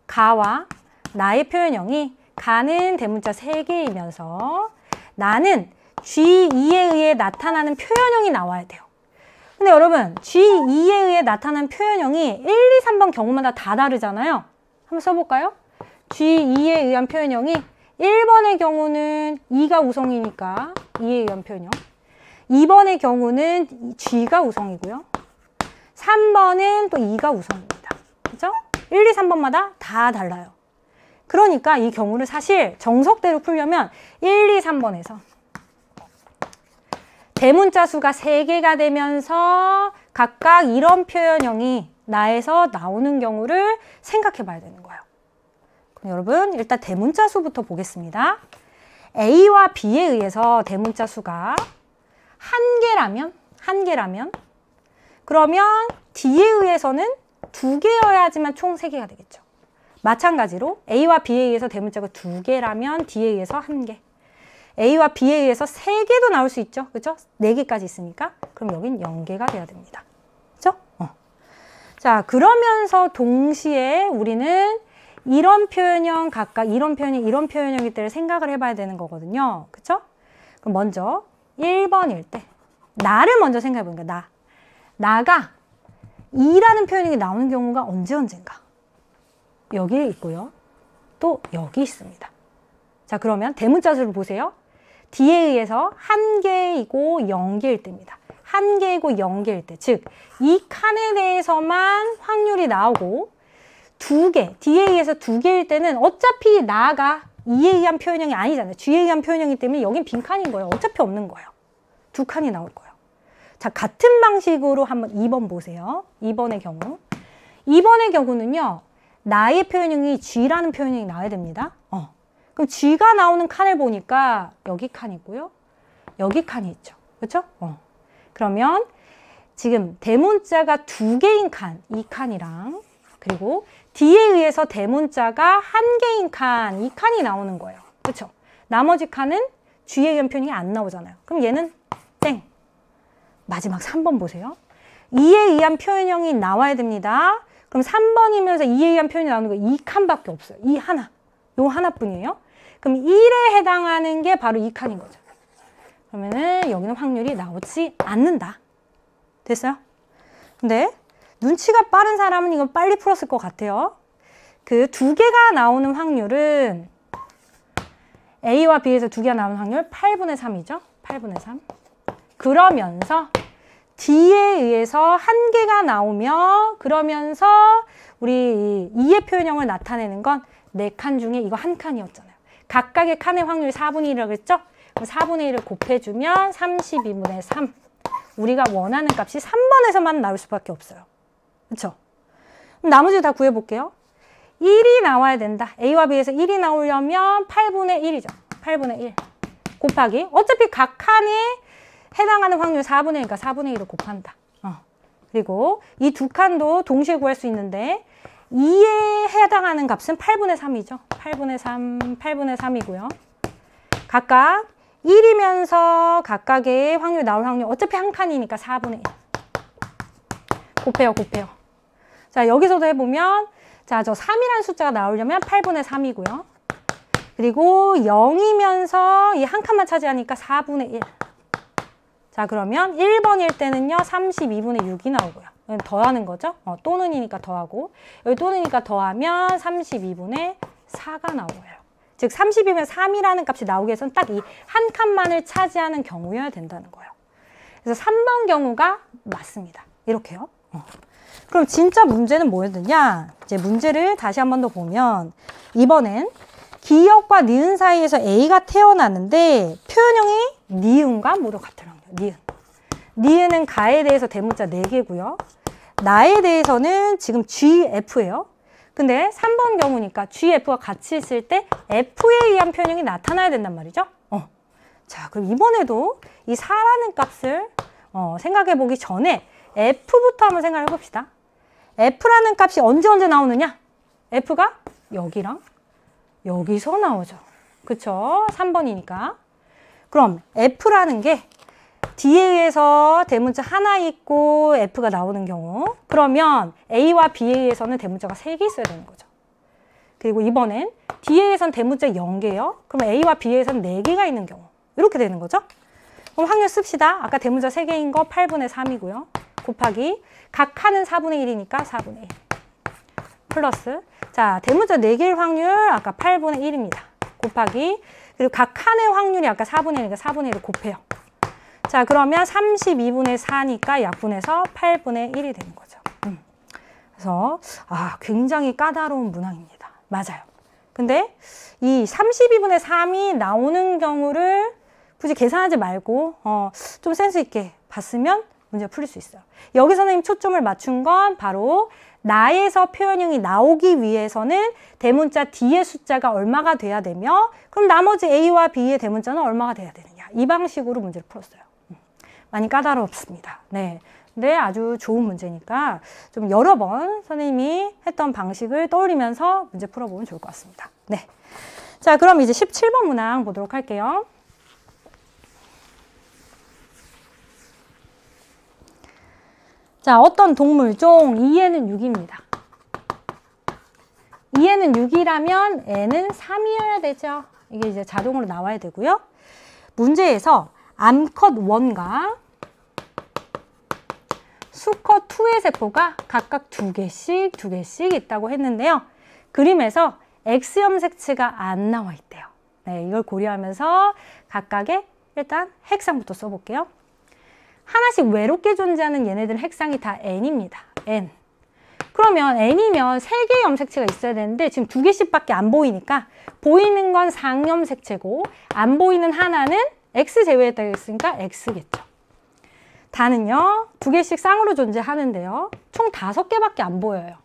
가와 나의 표현형이 가는 대문자 3개이면서 나는 G2에 의해 나타나는 표현형이 나와야 돼요. 근데 여러분 G2에 의해 나타나는 표현형이 1, 2, 3번 경우마다 다 다르잖아요. 한번 써볼까요? G2에 의한 표현형이 1번의 경우는 2가 우성이니까 2에 의한 표현형. 2번의 경우는 G가 우성이고요. 3번은 또 2가 우성입니다. 그죠? 1, 2, 3번마다 다 달라요. 그러니까 이 경우를 사실 정석대로 풀려면 1, 2, 3번에서 대문자 수가 3개가 되면서 각각 이런 표현형이 나에서 나오는 경우를 생각해 봐야 되는 거예요. 그럼 여러분 일단 대문자 수부터 보겠습니다. A와 B에 의해서 대문자 수가 한 개라면 그러면 D에 의해서는 2개여야지만 총 3개가 되겠죠. 마찬가지로 A와 B에 의해서 대문자가 2개라면 D에 의해서 1개. A와 B에 의해서 3개도 나올 수 있죠. 그렇죠? 4개까지 있으니까. 그럼 여긴 0개가 돼야 됩니다. 그렇죠? 자, 그러면서 동시에 우리는 이런 표현형 각각 이런 표현형일 때를 생각을 해봐야 되는 거거든요. 그렇죠? 그럼 먼저 1번일 때 나를 먼저 생각해 보니까 나가 이라는 표현이 나오는 경우가 언젠가 여기에 있고요. 또 여기 있습니다. 자, 그러면 대문자 수를 보세요. D에 의해서 1개이고 0개일 때입니다. 1개이고 0개일 때, 즉 이 칸에 대해서만 확률이 나오고 2개, D에 의해서 2개일 때는 어차피 나가 E에 의한 표현형이 아니잖아요. G에 의한 표현형이기 때문에 여긴 빈칸인 거예요. 어차피 없는 거예요. 2칸이 나올 거예요. 자, 같은 방식으로 한번 2번 보세요. 2번의 경우. 2번의 경우는요. 나의 표현형이 G라는 표현형이 나와야 됩니다. 그럼 G가 나오는 칸을 보니까 여기 칸이 있고요. 여기 칸이 있죠. 그렇죠? 그러면 지금 대문자가 2개인 칸, 이 칸이랑 그리고 D에 의해서 대문자가 1개인 칸, 이 칸이 나오는 거예요. 그렇죠? 나머지 칸은 G에 의한 표현이 안 나오잖아요. 그럼 얘는 땡. 마지막 3번 보세요. 2에 의한 표현형이 나와야 됩니다. 그럼 3번이면서 2에 의한 표현이 나오는 거 이 칸밖에 없어요. 이 하나. 요 하나뿐이에요. 그럼 1에 해당하는 게 바로 이 칸인 거죠. 그러면은 여기는 확률이 나오지 않는다. 됐어요? 근데 눈치가 빠른 사람은 이건 빨리 풀었을 것 같아요. 그 2개가 나오는 확률은 A와 B에서 2개가 나오는 확률 8분의 3이죠. 8분의 3. 그러면서 D에 의해서 1개가 나오며 그러면서 우리 2의 표현형을 나타내는 건 4칸 중에 이거 한 칸이었잖아요. 각각의 칸의 확률이 4분의 1이라고 했죠? 그럼 4분의 1을 곱해주면 32분의 3. 우리가 원하는 값이 3번에서만 나올 수밖에 없어요. 그렇죠? 그럼 나머지 다 구해볼게요. 1이 나와야 된다. A와 B에서 1이 나오려면 8분의 1이죠. 8분의 1 곱하기 어차피 각 칸에 해당하는 확률 4분의 1이니까 4분의 1을 곱한다. 그리고 이 두 칸도 동시에 구할 수 있는데 2에 해당하는 값은 8분의 3이죠. 8분의 3, 8분의 3이고요. 각각 1이면서 각각의 확률 나올 확률 어차피 한 칸이니까 4분의 1. 곱해요. 자, 여기서도 해보면 자, 저 3이라는 숫자가 나오려면 8분의 3이고요. 그리고 0이면서 이 한 칸만 차지하니까 4분의 1. 자, 그러면 1번일 때는요. 32분의 6이 나오고요. 더하는 거죠. 또는이니까 더하고 여기 또는이니까 더하면 32분의 4가 나오고요. 즉 32분의 3이라는 값이 나오기 위해서는 딱 이 한 칸만을 차지하는 경우여야 된다는 거예요. 그래서 3번 경우가 맞습니다. 이렇게요. 그럼 진짜 문제는 뭐였느냐? 이제 문제를 다시 한 번 더 보면 이번엔 기역과 니은 사이에서 A가 태어났는데 표현형이 니은과 모두 같은 확률. 니은은 가에 대해서 대문자 4개고요. 나에 대해서는 지금 GF예요. 근데 3번 경우니까 GF가 같이 있을 때 F에 의한 표현형이 나타나야 된단 말이죠. 자, 그럼 이번에도 이 4라는 값을 생각해 보기 전에 F부터 한번 생각해 봅시다. F라는 값이 언제 나오느냐? F가 여기랑 여기서 나오죠. 그쵸? 3번이니까. 그럼 F라는 게 D에 의해서 대문자 하나 있고 F가 나오는 경우 그러면 A와 B에 의해서는 대문자가 3개 있어야 되는 거죠. 그리고 이번엔 D에 의해서는 대문자 0개예요. 그럼 A와 B에 의해서는 4개가 있는 경우 이렇게 되는 거죠. 그럼 확률 씁시다. 아까 대문자 3개인 거 8분의 3이고요. 곱하기 각 칸은 4분의 1이니까 4분의 1 플러스 자 대문자 4개일 확률 아까 8분의 1입니다. 곱하기 그리고 각 칸의 확률이 아까 4분의 1이니까 4분의 1을 곱해요. 자, 그러면 32분의 4니까 약분해서 8분의 1이 되는 거죠. 그래서 굉장히 까다로운 문항입니다. 맞아요. 근데 이 32분의 3이 나오는 경우를 굳이 계산하지 말고 좀 센스 있게 봤으면 문제 풀릴 수 있어요. 여기 선생님 초점을 맞춘 건 바로 나에서 표현형이 나오기 위해서는 대문자 D의 숫자가 얼마가 돼야 되며 그럼 나머지 A와 B의 대문자는 얼마가 돼야 되느냐. 이 방식으로 문제를 풀었어요. 많이 까다롭습니다. 네. 근데 아주 좋은 문제니까 좀 여러 번 선생님이 했던 방식을 떠올리면서 문제 풀어보면 좋을 것 같습니다. 네. 자, 그럼 이제 17번 문항 보도록 할게요. 자, 어떤 동물종 2에는 6입니다. 2에는 6이라면 N은 3이어야 되죠. 이게 이제 자동으로 나와야 되고요. 문제에서 암컷 1과 수컷 2의 세포가 각각 2개씩 있다고 했는데요. 그림에서 X염색체가 안 나와 있대요. 네, 이걸 고려하면서 각각의 일단 핵상부터 써볼게요. 하나씩 외롭게 존재하는 얘네들은 핵상이 다 N입니다. N. 그러면 N이면 3개의 염색체가 있어야 되는데 지금 2개씩밖에 안 보이니까 보이는 건 상염색체고 안 보이는 하나는 X 제외했다고 했으니까 X겠죠. 다는요. 2개씩 쌍으로 존재하는데요. 총 5개밖에 안 보여요.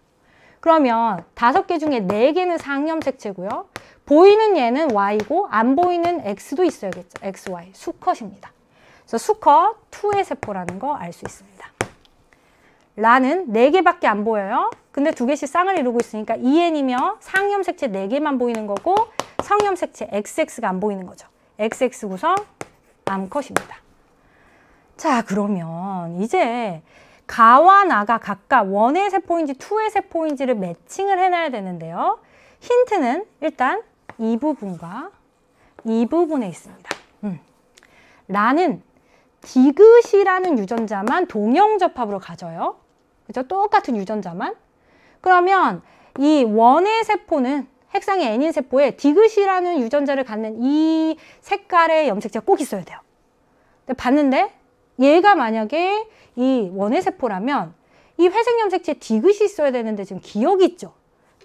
그러면 5개 중에 4개는 상염색체고요. 보이는 얘는 Y고 안 보이는 X도 있어야겠죠. XY. 수컷입니다. 그래서 수컷 2의 세포라는 거 알 수 있습니다. 라는 4개밖에 안 보여요. 근데 2개씩 쌍을 이루고 있으니까 2N이면 상염색체 4개만 보이는 거고 성염색체 XX가 안 보이는 거죠. XX 구성 암컷입니다. 자, 그러면 이제 가와 나가 각각 1의 세포인지 2의 세포인지를 매칭을 해놔야 되는데요. 힌트는 일단 이 부분과 이 부분에 있습니다. 라는 디귿이라는 유전자만 동형접합으로 가져요. 그죠? 똑같은 유전자만. 그러면 이 원의 세포는 핵상의 N인 세포에 디귿이라는 유전자를 갖는 이 색깔의 염색체가 꼭 있어야 돼요. 근데 봤는데 얘가 만약에 이 원의 세포라면 이 회색 염색체에 디귿이 있어야 되는데 지금 기억이 있죠.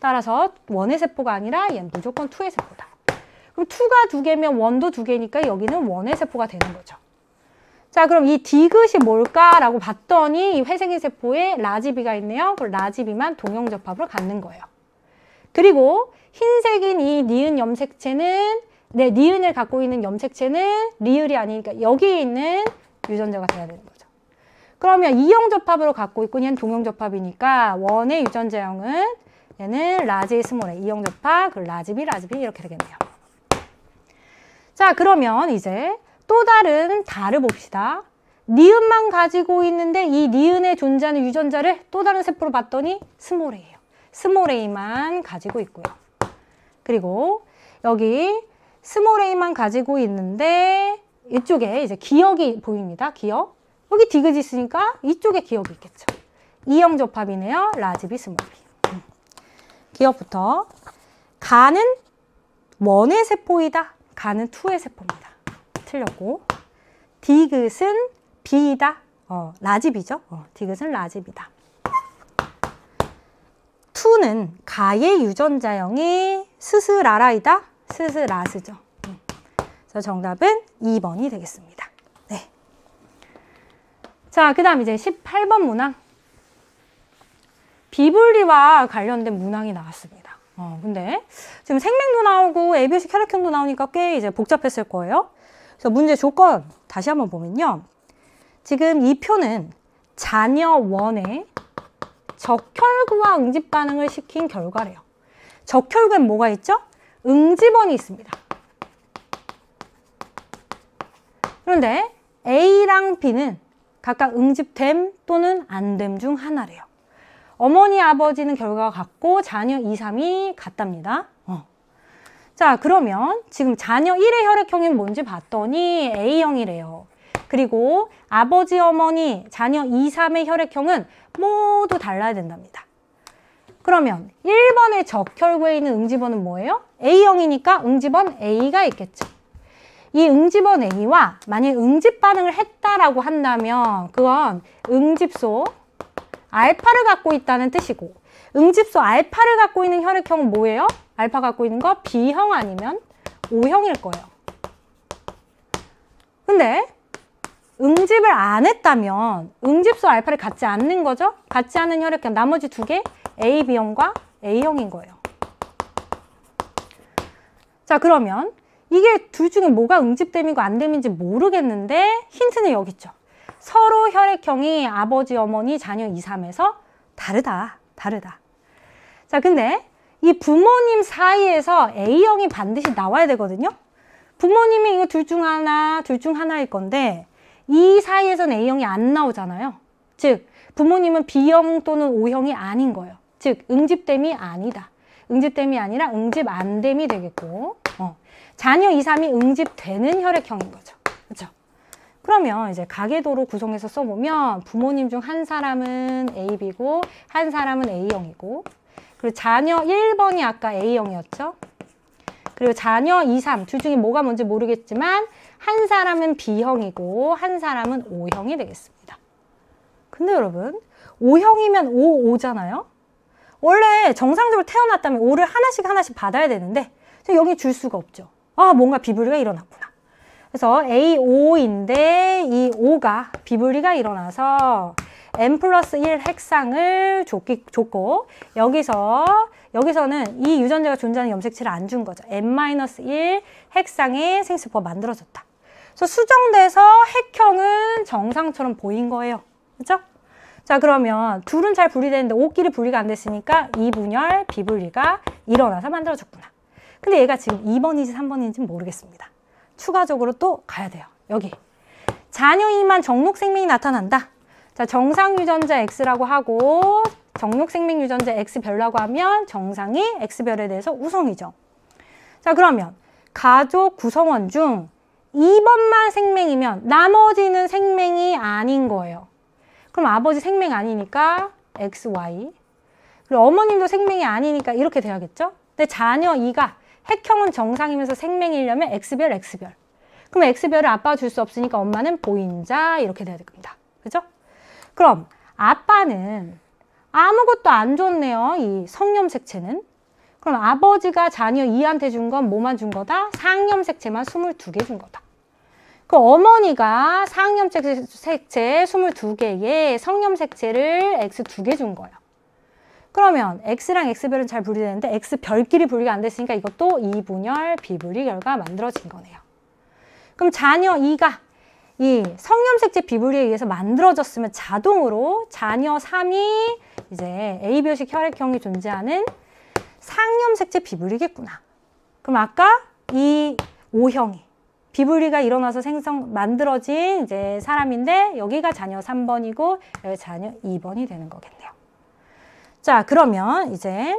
따라서 원의 세포가 아니라 얘는 무조건 2의 세포다. 그럼 2가 2개면 1도 2개니까 여기는 원의 세포가 되는 거죠. 자, 그럼 이 디귿이 뭘까라고 봤더니 이 회색인 세포에 라지비가 있네요. 그럼 라지비만 동형접합으로 갖는 거예요. 그리고 흰색인 이 니은 염색체는 니은을 갖고 있는 염색체는 리을이 아니니까 여기에 있는 유전자가 돼야 되는 거죠. 그러면 이형접합으로 갖고 있고 얘는 동형접합이니까 원의 유전자형은 얘는 라지 스몰 A 이형접합, 그리고 라지비 이렇게 되겠네요. 자, 그러면 이제 또 다른 다를 봅시다. 니은만 가지고 있는데 이 니은에 존재하는 유전자를 또 다른 세포로 봤더니 스몰 A예요. 스몰 A만 가지고 있고요. 그리고 여기 스몰 A만 가지고 있는데 이쪽에 이제 기역이 보입니다. 기역. 여기 디귿이 있으니까 이쪽에 기역이 있겠죠. 이형접합이네요. 라지비 스몰 A. 기역부터 가는 원의 세포이다. 가는 2의 세포입니다. 틀렸고 디귿은 B이다. 라지비죠. 디귿은 라지비다. 2는 가의 유전자형이 스스라라이다. 스스라스죠. 그래서 정답은 2번이 되겠습니다. 네. 자, 그 다음 이제 18번 문항. 비분리와 관련된 문항이 나왔습니다. 근데 지금 생명도 나오고 ABC식 혈액형도 나오니까 꽤 이제 복잡했을 거예요. 그래서 문제 조건 다시 한번 보면요. 지금 이 표는 자녀 원의 적혈구와 응집 반응을 시킨 결과래요. 적혈구엔 뭐가 있죠? 응집원이 있습니다. 그런데 A랑 B는 각각 응집됨 또는 안됨 중 하나래요. 어머니, 아버지는 결과가 같고 자녀 2, 3이 같답니다. 자, 그러면 지금 자녀 1의 혈액형이 뭔지 봤더니 A형이래요. 그리고 아버지, 어머니, 자녀 2, 3의 혈액형은 모두 달라야 된답니다. 그러면 1번의 적혈구에 있는 응집원은 뭐예요? A형이니까 응집원 A가 있겠죠. 이 응집원 A와 만약 응집 반응을 했다라고 한다면 그건 응집소 알파를 갖고 있다는 뜻이고 응집소 알파를 갖고 있는 혈액형은 뭐예요? 알파 갖고 있는 거 B형 아니면 O형일 거예요. 근데 응집을 안 했다면 응집수 알파를 갖지 않는 거죠. 갖지 않는 혈액형 나머지 두 개 A, B형과 A형인 거예요. 자, 그러면 이게 둘 중에 뭐가 응집됨이고 안됨인지 모르겠는데 힌트는 여기 있죠. 서로 혈액형이 아버지, 어머니, 자녀 2, 3에서 다르다. 자, 근데 이 부모님 사이에서 A형이 반드시 나와야 되거든요. 부모님이 이거 둘 중 하나일 건데 이 사이에서는 A형이 안 나오잖아요. 즉 부모님은 B형 또는 O형이 아닌 거예요. 즉 응집됨이 아니다. 응집됨이 아니라 응집 안됨이 되겠고 자녀 2, 3이 응집되는 혈액형인 거죠. 그렇죠? 그러면 이제 가계도로 구성해서 써보면 부모님 중 한 사람은 AB고 한 사람은 A형이고 그리고 자녀 1번이 아까 A형이었죠. 그리고 자녀 2, 3 둘 중에 뭐가 뭔지 모르겠지만 한 사람은 B형이고 한 사람은 O형이 되겠습니다. 근데 여러분 O형이면 O잖아요. 원래 정상적으로 태어났다면 O를 하나씩 받아야 되는데 여기 줄 수가 없죠. 아, 뭔가 비분리가 일어났구나. 그래서 AO인데 이 O가 비분리가 일어나서 N+1 핵상을 줬고 여기서는 이 유전자가 존재하는 염색체를 안 준 거죠. N-1 핵상의 생수포가 만들어졌다. 그래서 수정돼서 핵형은 정상처럼 보인 거예요. 그렇죠? 자, 그러면 둘은 잘 분리되는데 O끼리 분리가 안 됐으니까 이분열, 비분리가 일어나서 만들어졌구나. 근데 얘가 지금 2번인지 3번인지 모르겠습니다. 추가적으로 또 가야 돼요. 여기 자녀 2만 정록생명이 나타난다. 자, 정상 유전자 X라고 하고 정록생명 유전자 X별라고 하면 정상이 X별에 대해서 우성이죠. 자, 그러면 가족 구성원 중 2번만 생명이면 나머지는 생명이 아닌 거예요. 그럼 아버지 생명 아니니까 XY 그리고 어머님도 생명이 아니니까 이렇게 돼야겠죠? 근데 자녀 2가 핵형은 정상이면서 생명이려면 X별 그럼 X별을 아빠가 줄 수 없으니까 엄마는 보인자 이렇게 돼야 됩니다. 그죠? 그럼 아빠는 아무것도 안 줬네요. 이 성염색체는. 그럼 아버지가 자녀 2한테 준 건 뭐만 준 거다? 상염색체만 22개 준 거다. 그 어머니가 상염색체 22개에 성염색체를 X 2개 준 거예요. 그러면 X랑 X별은 잘 분리되는데 X별끼리 분리가 안 됐으니까 이것도 이분열, 비분리 결과 만들어진 거네요. 그럼 자녀 2가 이 성염색체 비분리에 의해서 만들어졌으면 자동으로 자녀 3이 이제 A별식 혈액형이 존재하는 상염색체 비분리겠구나. 그럼 아까 이 O형이 비분리가 일어나서 만들어진 이제 사람인데 여기가 자녀 3번이고 여기 자녀 2번이 되는 거겠네요. 자, 그러면 이제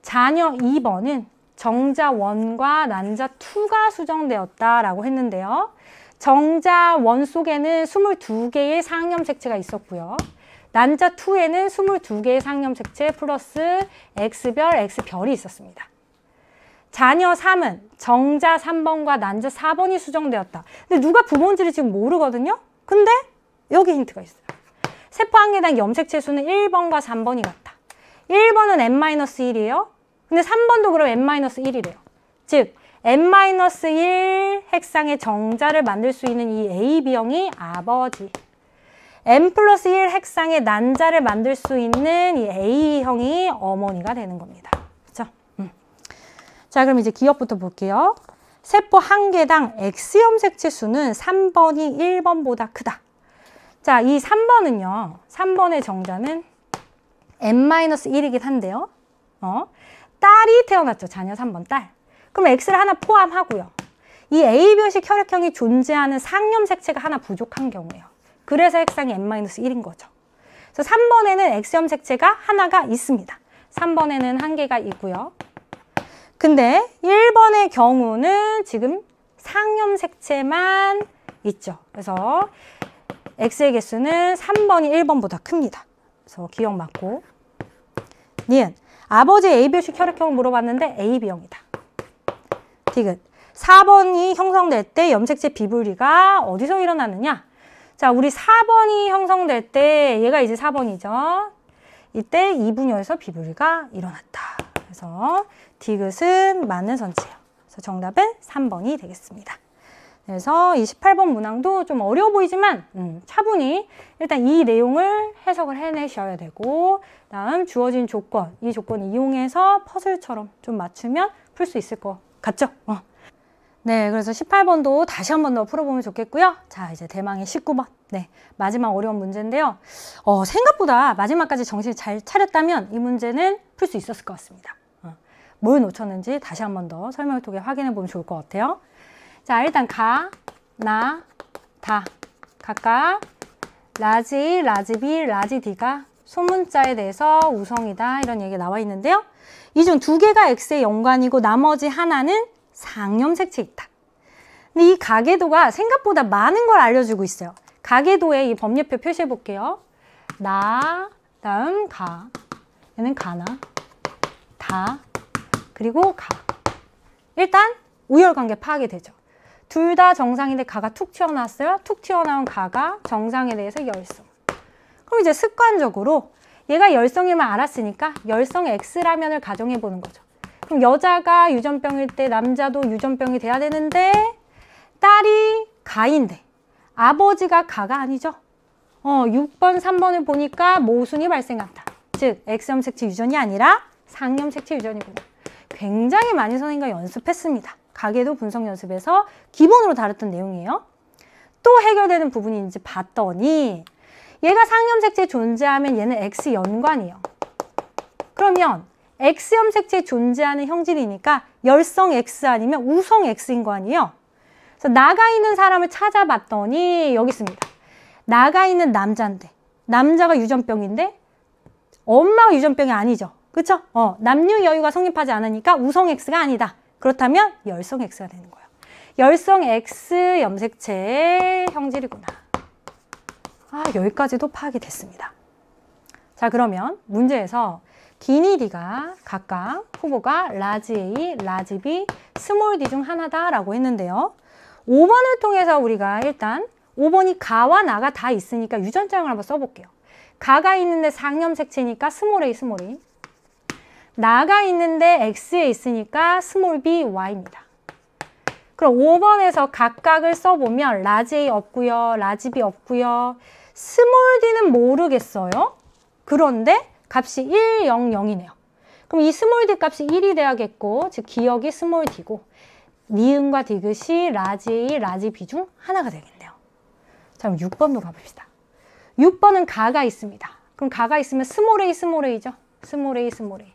자녀 2번은 정자 1과 난자 2가 수정되었다라고 했는데요. 정자 1 속에는 22개의 상염색체가 있었고요. 난자 2에는 22개의 상염색체 플러스 X별, X별이 있었습니다. 자녀 3은 정자 3번과 난자 4번이 수정되었다. 근데 누가 부모인지를 지금 모르거든요. 근데 여기 힌트가 있어요. 세포 한 개당 염색체 수는 1번과 3번이 같다. 1번은 N-1이에요. 근데 3번도 그럼 N-1이래요. 즉 N-1 핵상의 정자를 만들 수 있는 이 AB형이 아버지, N+1 핵상의 난자를 만들 수 있는 이 A형이 어머니가 되는 겁니다. 그렇죠? 자, 그럼 이제 기억부터 볼게요. 세포 한 개당 X염색체 수는 3번이 1번보다 크다. 자, 이 3번은요. 3번의 정자는 N-1이긴 한데요. 딸이 태어났죠. 자녀 3번 딸. 그럼 X를 하나 포함하고요. 이 A별식 혈액형이 존재하는 상염색체가 하나 부족한 경우예요. 그래서 핵상이 N-1인 거죠. 그래서 3번에는 X염색체가 하나가 있습니다. 3번에는 한 개가 있고요. 근데 1번의 경우는 지금 상염색체만 있죠. 그래서 X의 개수는 3번이 1번보다 큽니다. 그래서 기억 맞고. 니은 아버지 A별식 혈액형을 물어봤는데 AB형이다. 디귿 4번이 형성될 때 염색체 비분리가 어디서 일어나느냐? 자, 우리 4번이 형성될 때 얘가 이제 4번이죠. 이때 이분열에서 비분리가 일어났다. 그래서 디귿은 맞는 선지예요. 그래서 정답은 3번이 되겠습니다. 그래서 이 18번 문항도 좀 어려워 보이지만 차분히 일단 이 내용을 해석을 해내셔야 되고, 다음 주어진 조건, 이 조건을 이용해서 퍼즐처럼 좀 맞추면 풀 수 있을 것 같죠? 네, 그래서 18번도 다시 한 번 더 풀어보면 좋겠고요. 자, 이제 대망의 19번. 네, 마지막 어려운 문제인데요. 생각보다 마지막까지 정신 잘 차렸다면 이 문제는 풀 수 있었을 것 같습니다. 뭘 놓쳤는지 다시 한 번 더 설명을 통해 확인해 보면 좋을 것 같아요. 자, 일단 가, 나, 다 각각 라지, 라지비, 라지디가 소문자에 대해서 우성이다 이런 얘기가 나와 있는데요. 이 중 두 개가 X의 연관이고 나머지 하나는 상염색체 있다. 근데 이 가계도가 생각보다 많은 걸 알려주고 있어요. 가계도에 이 범례표 표시해 볼게요. 나, 다음 가, 얘는 가나, 다, 그리고 가. 일단 우열관계 파악이 되죠. 둘 다 정상인데 가가 툭 튀어나왔어요. 툭 튀어나온 가가 정상에 대해서 열성. 그럼 이제 습관적으로 얘가 열성임을 알았으니까 열성 X라면을 가정해 보는 거죠. 그럼 여자가 유전병일 때 남자도 유전병이 돼야 되는데 딸이 가인데 아버지가 가가 아니죠. 6번, 3번을 보니까 모순이 발생한다. 즉 X염색체 유전이 아니라 상염색체 유전이구나. 굉장히 많이 선생님과 연습했습니다. 가계도 분석 연습에서 기본으로 다뤘던 내용이에요. 또 해결되는 부분이 있는지 봤더니 얘가 상염색체 존재하면 얘는 X연관이에요. 그러면 X염색체 존재하는 형질이니까 열성 X 아니면 우성 X인 거 아니에요? 그래서 나가 있는 사람을 찾아봤더니 여기 있습니다. 나가 있는 남자인데 남자가 유전병인데 엄마가 유전병이 아니죠. 그쵸? 남녀 여유가 성립하지 않으니까 우성 X가 아니다. 그렇다면 열성 X가 되는 거예요. 열성 X 염색체의 형질이구나. 여기까지도 파악이 됐습니다. 자, 그러면 문제에서 기니디가 각각 후보가 라지 A, 라지 B, 스몰 d 중 하나다라고 했는데요. 5번을 통해서 우리가 일단 5번이 가와 나가 다 있으니까 유전장을 한번 써볼게요. 가가 있는데 상염색체니까 스몰 a, 스몰 a. 나가 있는데 X에 있으니까 스몰 b, y입니다. 그럼 5번에서 각각을 써보면 라지 A 없고요. 라지 B 없고요. 스몰 d는 모르겠어요. 그런데 값이 1, 0, 0이네요. 그럼 이 스몰 d 값이 1이 돼야겠고, 즉 기억이 스몰 d고 니은과 디귿이 라지 A, 라지 B 중 하나가 되겠네요. 자, 그럼 6번도 가봅시다. 6번은 가가 있습니다. 그럼 가가 있으면 스몰 a, 스몰 a죠. 스몰 a, 스몰 a.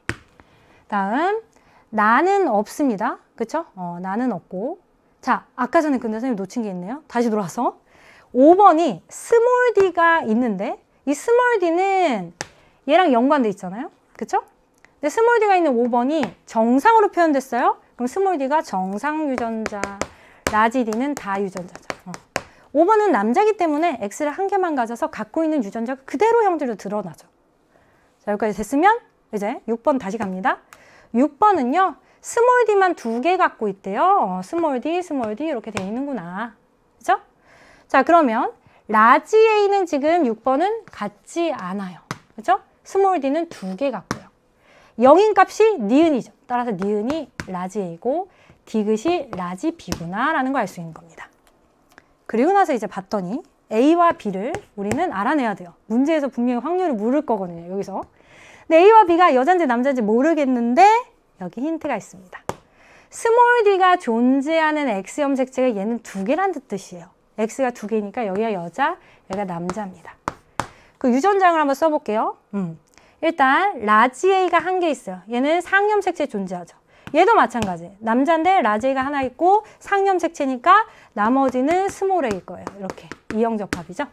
다음 나는 없습니다. 그쵸? 나는 없고. 자, 아까 전에 근데 선생님 놓친 게 있네요. 다시 돌아와서 5번이 스몰 d가 있는데 이 스몰 d는 얘랑 연관돼 있잖아요. 그쵸? 근데 스몰 d가 있는 5번이 정상으로 표현됐어요. 그럼 스몰 d가 정상 유전자, 라지 d는 다 유전자죠. 5번은 남자이기 때문에 X를 한 개만 가져서 갖고 있는 유전자가 그대로 형질로 드러나죠. 자, 여기까지 됐으면 이제 6번 다시 갑니다. 6번은요. 스몰 d만 2개 갖고 있대요. 스몰 d, 스몰 d 이렇게 돼 있는구나. 그죠? 자, 그러면 라지 A는 지금 6번은 같지 않아요. 그죠? 스몰 d는 2개 갖고요. 0인 값이 니은이죠. 따라서 니은이 라지 A고 디귿이 라지 B구나 라는 걸 알 수 있는 겁니다. 그리고 나서 이제 봤더니 A와 B를 우리는 알아내야 돼요. 문제에서 분명히 확률을 물을 거거든요. 여기서. 근데 A와 B가 여잔지 남잔지 모르겠는데 여기 힌트가 있습니다. 스몰 d가 존재하는 X염색체가 얘는 2개란 뜻이에요. X가 2개니까 여기가 여자, 여기가 남자입니다. 그 유전장을 한번 써볼게요. 일단 라지 A가 1개 있어요. 얘는 상염색체 존재하죠. 얘도 마찬가지. 남자인데 라지 A가 하나 있고 상염색체니까 나머지는 스몰 A일 거예요. 이렇게 이형적합이죠.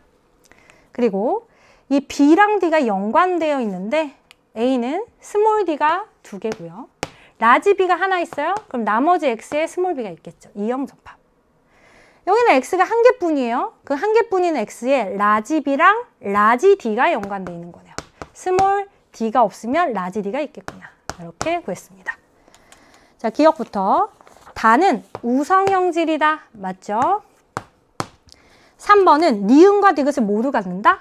그리고 이 B랑 D가 연관되어 있는데 A는 스몰 D가 2개고요. 라지 B가 하나 있어요. 그럼 나머지 X에 스몰 B가 있겠죠. 이형적합. 여기는 X가 1개뿐이에요. 그 1개뿐인 X에 라지 B랑 라지 D가 연관되어 있는 거네요. 스몰 D가 없으면 라지 D가 있겠구나. 이렇게 구했습니다. 자, 기억부터. 다는 우성형질이다. 맞죠? 3번은 니은과 디귿을 모두 갖는다?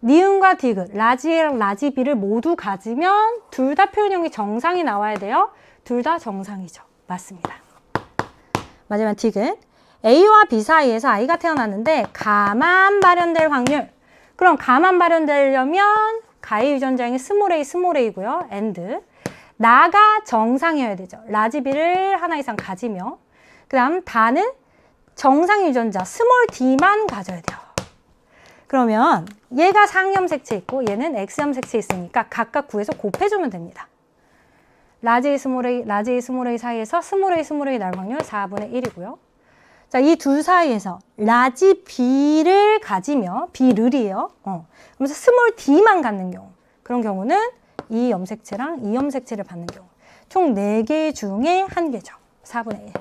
니은과 디귿, 라지 A랑 라지 B를 모두 가지면 둘 다 표현형이 정상이 나와야 돼요. 둘 다 정상이죠. 맞습니다. 마지막 디귿. A와 B 사이에서 아이가 태어났는데 가만 발현될 확률. 그럼 가만 발현되려면 가해 유전자형이 스몰 a고요. and 나가 정상이어야 되죠. 라지 B를 하나 이상 가지며 그 다음 다는 정상 유전자 스몰 d만 가져야 돼요. 그러면 얘가 상염색체 있고 얘는 X염색체 있으니까 각각 구해서 곱해주면 됩니다. 라지 A, 스몰 A 사이에서 스몰 A 나올 확률 4분의 1이고요. 자, 이 둘 사이에서 라지 B를 가지며 B를이에요. 그러면서 스몰 D만 갖는 경우. 그런 경우는 이 염색체랑 이 염색체를 받는 경우. 총 4개 중에 1개죠. 4분의 1.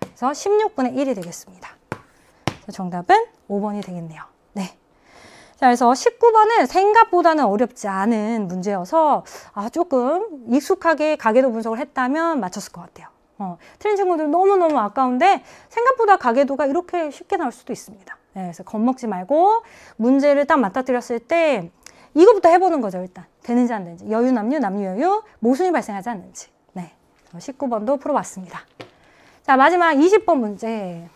그래서 16분의 1이 되겠습니다. 정답은 5번이 되겠네요. 네. 자, 그래서 19번은 생각보다는 어렵지 않은 문제여서 조금 익숙하게 가계도 분석을 했다면 맞췄을 것 같아요. 틀린 친구들 너무너무 아까운데 생각보다 가계도가 이렇게 쉽게 나올 수도 있습니다. 네, 그래서 겁먹지 말고 문제를 딱 맞닥뜨렸을 때 이거부터 해보는 거죠. 일단 되는지 안 되는지, 여유 남유, 남유 여유, 모순이 발생하지 않는지. 네, 19번도 풀어봤습니다. 자, 마지막 20번 문제.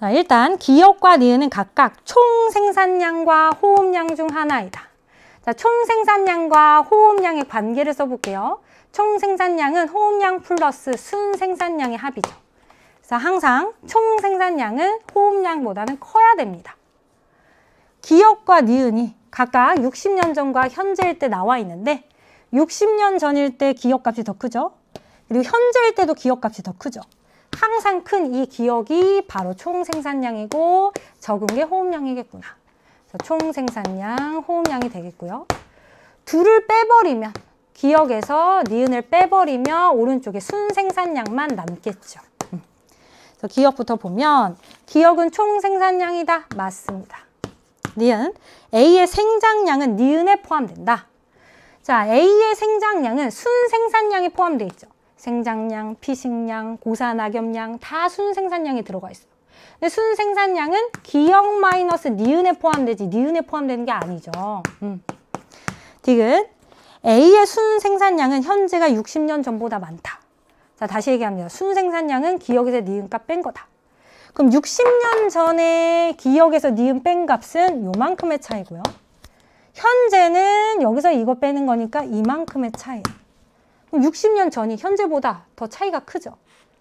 자, 일단 기역과 니은은 각각 총 생산량과 호흡량 중 하나이다. 자, 총 생산량과 호흡량의 관계를 써볼게요. 총 생산량은 호흡량 플러스 순 생산량의 합이죠. 그래서 항상 총 생산량은 호흡량보다는 커야 됩니다. 기역과 니은이 각각 60년 전과 현재일 때 나와 있는데 60년 전일 때 기역값이 더 크죠. 그리고 현재일 때도 기역값이 더 크죠. 항상 큰 이 기역이 바로 총 생산량이고 적은 게 호흡량이겠구나. 그래서 총 생산량, 호흡량이 되겠고요. 둘을 빼버리면 기역에서 니은을 빼버리면 오른쪽에 순 생산량만 남겠죠. 그래서 기역부터 보면 기역은 총 생산량이다. 맞습니다. 니은 A의 생장량은 니은에 포함된다. 자, A의 생장량은 순 생산량이 포함되어 있죠. 생장량, 피식량, 고산악염량 다 순 생산량이 들어가 있어요. 근데 순 생산량은 기역 마이너스 니은에 포함되지 니은에 포함되는 게 아니죠. 디귿 A의 순 생산량은 현재가 60년 전보다 많다. 자, 다시 얘기합니다. 순 생산량은 기역에서 니은 값 뺀 거다. 그럼 60년 전에 기역에서 니은 뺀 값은 요만큼의 차이고요. 현재는 여기서 이거 빼는 거니까 이만큼의 차이. 60년 전이 현재보다 더 차이가 크죠.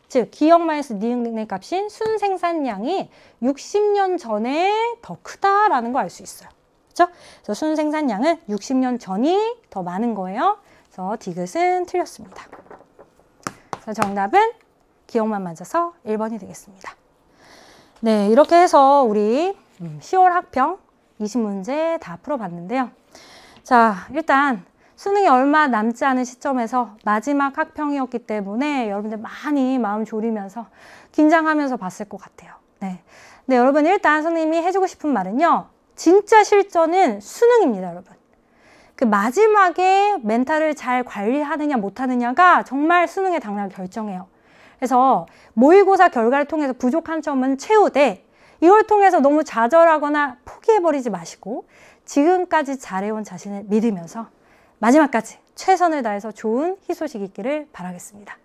즉 기역 마이너스 니은의 값인 순 생산량이 60년 전에 더 크다라는 거 알 수 있어요. 그렇죠? 그래서 순 생산량은 60년 전이 더 많은 거예요. 그래서 디귿은 틀렸습니다. 그래서 정답은 기역만 맞아서 1번이 되겠습니다. 네, 이렇게 해서 우리 10월 학평 20문제 다 풀어봤는데요. 자, 일단 수능이 얼마 남지 않은 시점에서 마지막 학평이었기 때문에 여러분들 많이 마음 졸이면서 긴장하면서 봤을 것 같아요. 네. 네, 여러분 일단 선생님이 해주고 싶은 말은요. 진짜 실전은 수능입니다, 여러분. 그 마지막에 멘탈을 잘 관리하느냐 못하느냐가 정말 수능의 당락을 결정해요. 그래서 모의고사 결과를 통해서 부족한 점은 채우되 이걸 통해서 너무 좌절하거나 포기해버리지 마시고 지금까지 잘해온 자신을 믿으면서 마지막까지 최선을 다해서 좋은 희소식 있기를 바라겠습니다.